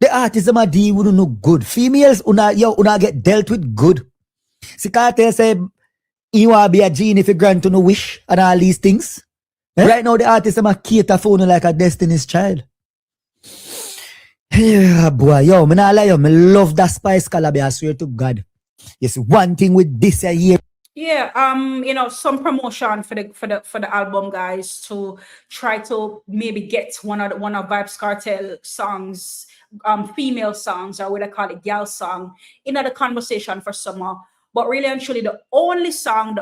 The artists of D would no good. Females una get dealt with good. See, Cartel say, you want to be a genie if you grant to no wish and all these things. Eh? Right now, the artists of cater for like a Destiny's Child. Yeah, boy, yo, me not lie, yo, me love that Spice collab, I swear to God. Yes, one thing with this year. Yeah, you know, some promotion for the album, guys, to try to maybe get one of Vybz Kartel songs, female songs, or what I call it, gal song, in the conversation for summer. But really and truly, the only song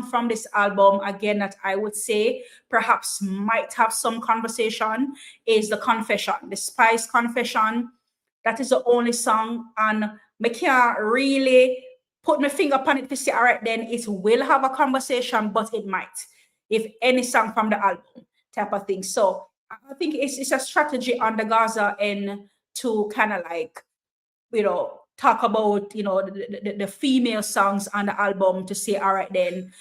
from this album, again, that I would say perhaps might have some conversation is the Confession, the Spice Confession. That is the only song, and I can't really put my finger upon it to say, all right, then it will have a conversation, but it might, if any song from the album type of thing. So I think it's a strategy on the Gaza end to kind of like, you know, talk about, you know, the female songs on the album to say, all right, then,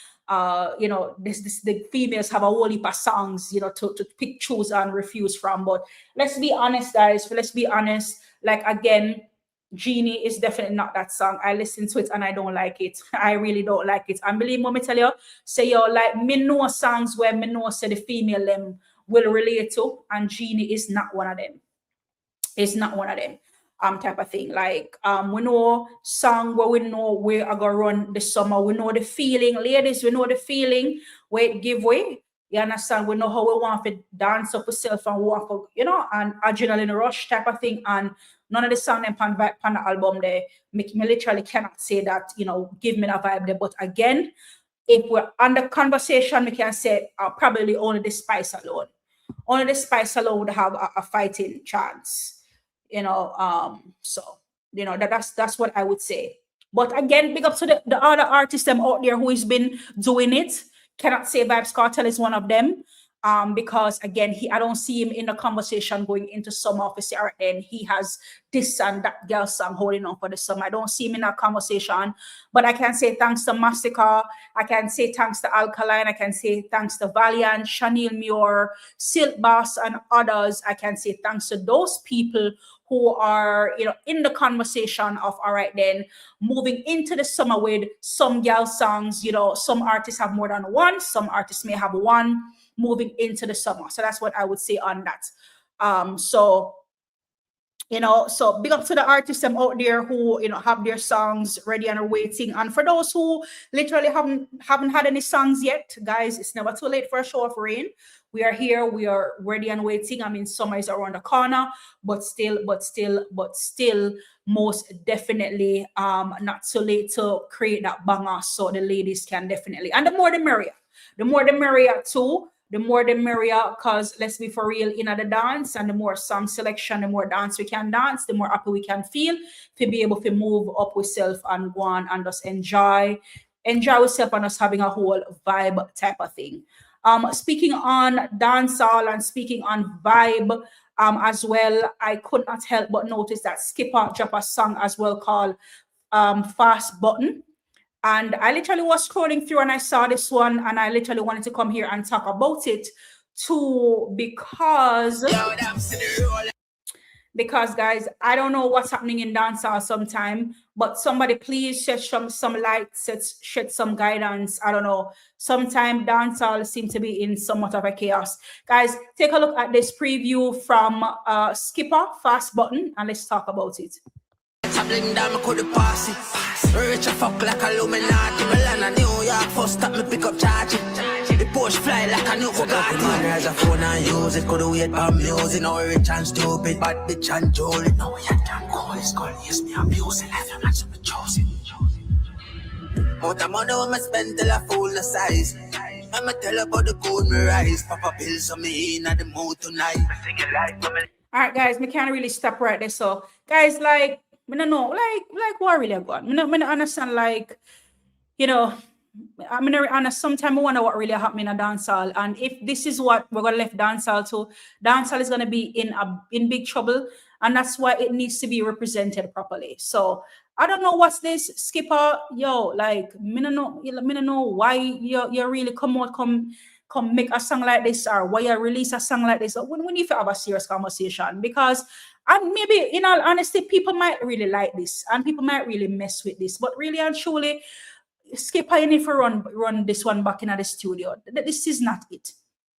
you know, the females have a whole heap of songs, you know, to pick, choose, and refuse from. But let's be honest, guys. Let's be honest. Like, again, Genie is definitely not that song. I listen to it and I don't like it. I really don't like it. And believe me tell you, say yo, like, me know songs where me know say the female them will relate to, and Genie is not one of them. It's not one of them. Type of thing. Like, we know song where we know we are gonna run the summer. We know the feeling, ladies. We know the feeling where it give way. You understand? We know how we want to dance up ourselves and walk up, you know, and adrenaline rush type of thing. And none of the song them pan the album there. Me literally cannot say that, you know, give me that vibe there. But again, if we're under conversation, we can say probably only the Spice alone. Only the Spice alone would have a fighting chance. You know, so you know that's what I would say. But again, big up to the other artists them out there who has been doing it. Cannot say Vybz Kartel is one of them. Because again, I don't see him in the conversation going into summer officer, and he has this and that girl song holding on for the summer. I don't see him in that conversation. But I can say thanks to Masicka, I can say thanks to Alkaline, I can say thanks to Valiant, Chanel Muir, Silk Boss, and others. I can say thanks to those people who are, you know, in the conversation of, all right, then moving into the summer with some girl songs. You know, some artists have more than one, some artists may have one moving into the summer. So that's what I would say on that. So, you know, so big up to the artists out there who, you know, have their songs ready and are waiting. And for those who literally haven't had any songs yet, guys, it's never too late for a show of rain. We are here, we are ready and waiting. I mean, summer is around the corner, but still, most definitely not so late to create that banger, so the ladies can definitely, and the more the merrier. The more the merrier too. The more the merrier, because let's be for real, in the dance, and the more song selection, the more dance we can dance, the more happy we can feel to be able to move up with self and go on and just enjoy ourselves and us having a whole vibe type of thing. Speaking on dancehall and speaking on vibe as well, I could not help but notice that Skipper dropped a song as well called Fast Button. And I literally was scrolling through and I saw this one, and I literally wanted to come here and talk about it too, because guys, I don't know what's happening in dancehall sometime, but somebody please shed some light, shed some guidance. I don't know. Sometimes dancehall seems to be in somewhat of a chaos. Guys, take a look at this preview from Skipper, Fast Button, and let's talk about it. Rich a fuck like a Illuminati. Milan New York, first stop me pick up charge. The Porsche fly like a new Bugatti. Man has a phone and use it, could wait for music. No rich and stupid, bad bitch and jolly. No way I can call this call, yes me abusing. Life I'm not so me chosen. More time money when me spend till I fool the size. I'ma tell about the gold me rise. Papa pills on me in at the mood tonight. Alright guys, me can't really stop right there. So guys, like, I don't know, like what really going? I don't understand, like, you know, I mean, honest, sometimes I wonder what really happening in a dancehall. And if this is what we're gonna left dancehall to, dancehall is gonna be in big trouble, and that's why it needs to be represented properly. So I don't know what's this, Skipper, yo, like, me don't know why you really come make a song like this, or why you release a song like this. We need to have a serious conversation, because, and maybe in all honesty, people might really like this and people might really mess with this, but really and truly, Skipper, you need to run this one back in the studio. This is not it.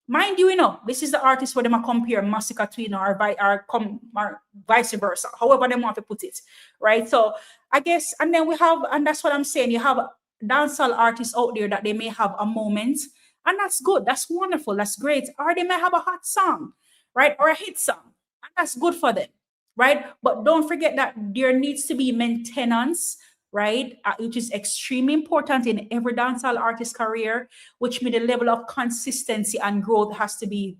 Mind you, this is the artist where they might compare Masicka to, or vice versa, however they want to put it, right? So I guess, and then we have, and that's what I'm saying, you have dancehall artists out there that they may have a moment, and that's good, that's wonderful, that's great, or they may have a hot song, right, or a hit song, and that's good for them, right? But don't forget that there needs to be maintenance, right? Which is extremely important in every dancehall artist career, which means the level of consistency and growth has to be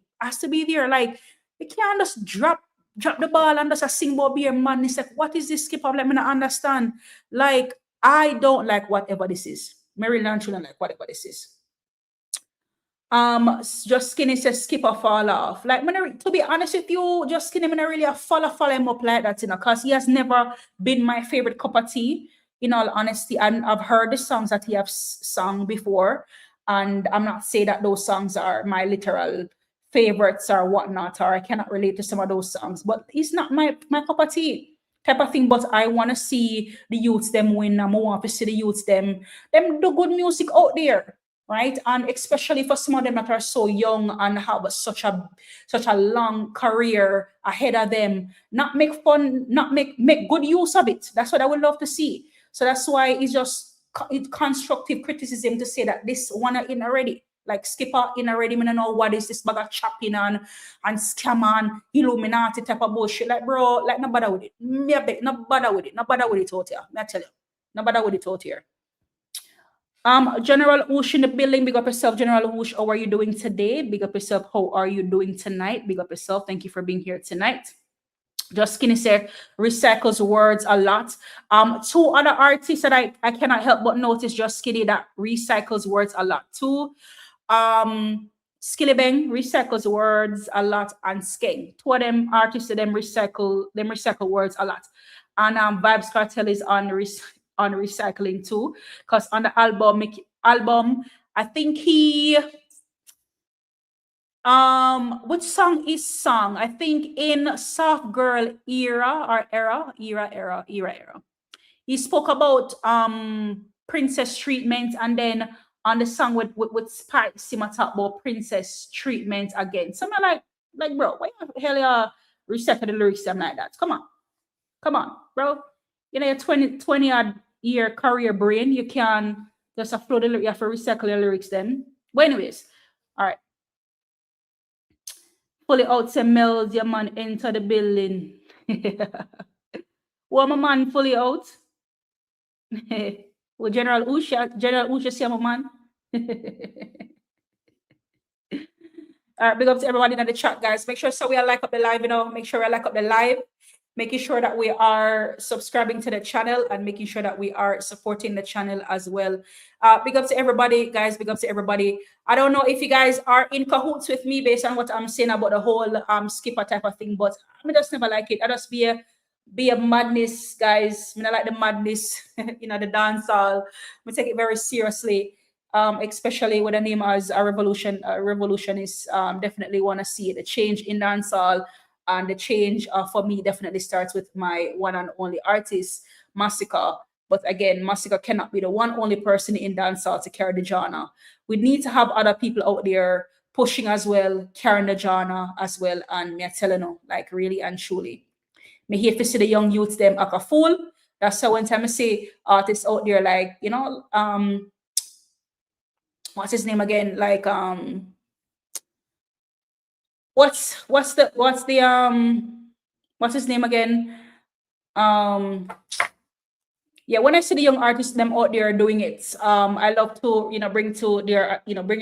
there. Like, you can't just drop the ball and just sing about beer man. It's like, what is this, Skipper? Let me not understand. Like, I don't like whatever this is. Maryland children like whatever this is. Just Skinny says skip or fall off. Like, to be honest with you, Just Skinny, I really follow him up like that, because he has never been my favorite cup of tea, in all honesty. And I've heard the songs that he has sung before, and I'm not saying that those songs are my literal favorites or whatnot, or I cannot relate to some of those songs, but he's not my cup of tea type of thing. But I want to see the youths them win. I want to see the youths them do good music out there, right? And especially for some of them that are so young and have such a long career ahead of them, not make good use of it. That's what I would love to see. So that's why it's just constructive criticism to say that this one in already. Like skipper in already, I don't know what is this bag of chopping and scam and Illuminati type of bullshit. Like, bro, like, no bother with it. No bother with it. No bother with it out here. I tell you. No bother with it out here. General Oosh in the building. Big up yourself, General Oosh. How are you doing today? Big up yourself. How are you doing tonight? Big up yourself. Thank you for being here tonight. Just Skinny said recycles words a lot. Two other artists that I cannot help but notice, Just Skinny, that recycles words a lot too. Skilly Bang recycles words a lot, and Skeng. Two of them artists them recycle words a lot. And Vibes Cartel is on recycling too, because on the album I think he which song is sung? I think in Soft Girl era. He spoke about princess treatment, and then on the song with Spice, he talk about princess treatment again. Something like bro, why the hell you recycle the lyrics them like that? Come on, bro. You know, your 20 odd year career brain, you can just upload the lyrics, you have to recycle the lyrics then. But anyways, all right. Fully out say Mellz, your man enter the building. Well, my man fully out. Well, General Usha, see my man. All right, big up to everybody in the chat, guys. Make sure we are like up the live, make sure we like up the live, making sure that we are subscribing to the channel and making sure that we are supporting the channel as well. Big up to everybody, guys. Big up to everybody. I don't know if you guys are in cahoots with me based on what I'm saying about the whole skipper type of thing, but I just never like it. I just be a madness, guys. I like the madness, the dancehall. We take it very seriously. Especially with a name as a revolutionist, definitely want to see the change in dancehall, and the change for me definitely starts with my one and only artist, Masicka. But again, Masicka cannot be the one only person in dancehall to carry the genre. We need to have other people out there pushing as well, carrying the genre as well, and me telling you, like really and truly. Me hate to see the young youths them act a fool. That's how when time I say artists out there like, what's his name again? Like what's his name again? Yeah, when I see the young artists them out there doing it, I love to bring it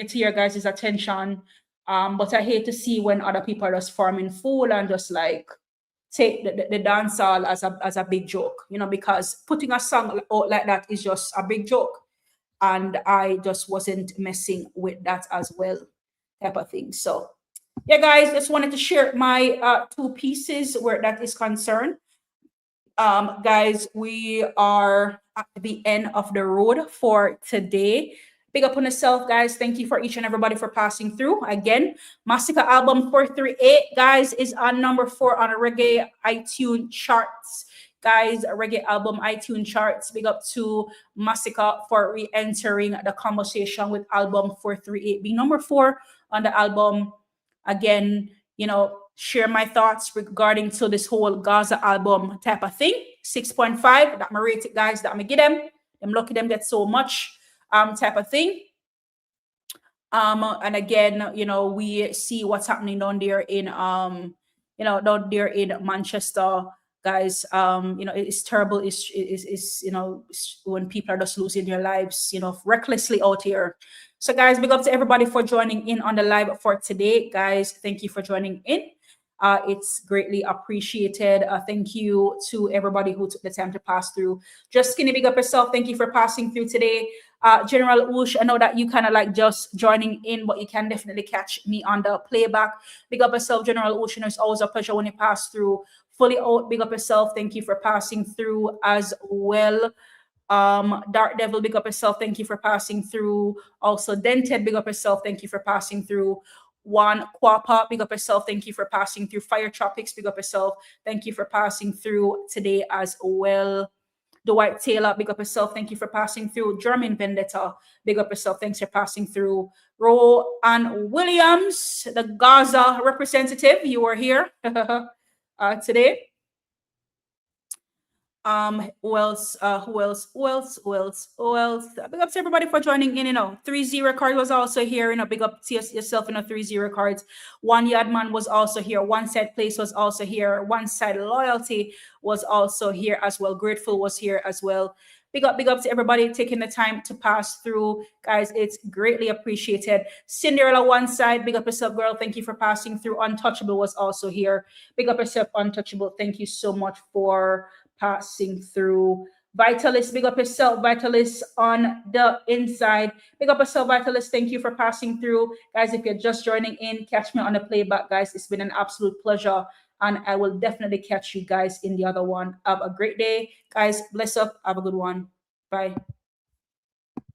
to your guys' attention. But I hate to see when other people are just forming fool and just like take the dancehall as a big joke, because putting a song out like that is just a big joke. And I just wasn't messing with that as well, type of thing. So, yeah, guys, just wanted to share my 2 pieces where that is concerned. Guys, we are at the end of the road for today. Big up on yourself, guys. Thank you for each and everybody for passing through. Again, Masicka album 438, guys, is on number 4 on a Reggae iTunes charts. Guys, Reggae album iTunes charts. Big up to Masicka for re-entering the conversation with album 438 being number 4 on the album. Again, share my thoughts regarding to this whole Gaza album type of thing. 6.5, that I rate it, guys, that I'm gonna give them. I'm lucky them get so much type of thing. And again, we see what's happening down there in Manchester. Guys, it's terrible. It's when people are just losing their lives, recklessly out here. So, guys, big up to everybody for joining in on the live for today. Guys, thank you for joining in. It's greatly appreciated. Thank you to everybody who took the time to pass through. Just Skinny, big up yourself. Thank you for passing through today. General Oosh, I know that you kind of like just joining in, but you can definitely catch me on the playback. Big up yourself, General Oosh. It's always a pleasure when you pass through. Fully out, big up yourself. Thank you for passing through as well. Dark Devil, big up yourself. Thank you for passing through. Also, Dented, big up yourself. Thank you for passing through. One Quapa, big up yourself. Thank you for passing through. Fire Tropics, big up yourself. Thank you for passing through today as well. Dwight Taylor, big up yourself. Thank you for passing through. German Vendetta, big up yourself. Thanks for passing through. Ro and Williams, the Gaza representative, you are here today. Who else? Who else? Big up to everybody for joining in. 3-0 card was also here. Big up to yourself. 3-0 cards. One Yard Man was also here. One Side Place was also here. One Side Loyalty was also here as well. Grateful was here as well. Big up to everybody taking the time to pass through, guys. It's greatly appreciated. Cinderella One Side, big up yourself, girl. Thank you for passing through. Untouchable was also here. Big up yourself, Untouchable. Thank you so much for passing through. Vitalist, big up yourself. Vitalist on the inside. Big up yourself, Vitalist. Thank you for passing through. Guys, if you're just joining in, catch me on the playback, guys. It's been an absolute pleasure. And I will definitely catch you guys in the other one. Have a great day. Guys, bless up. Have a good one. Bye.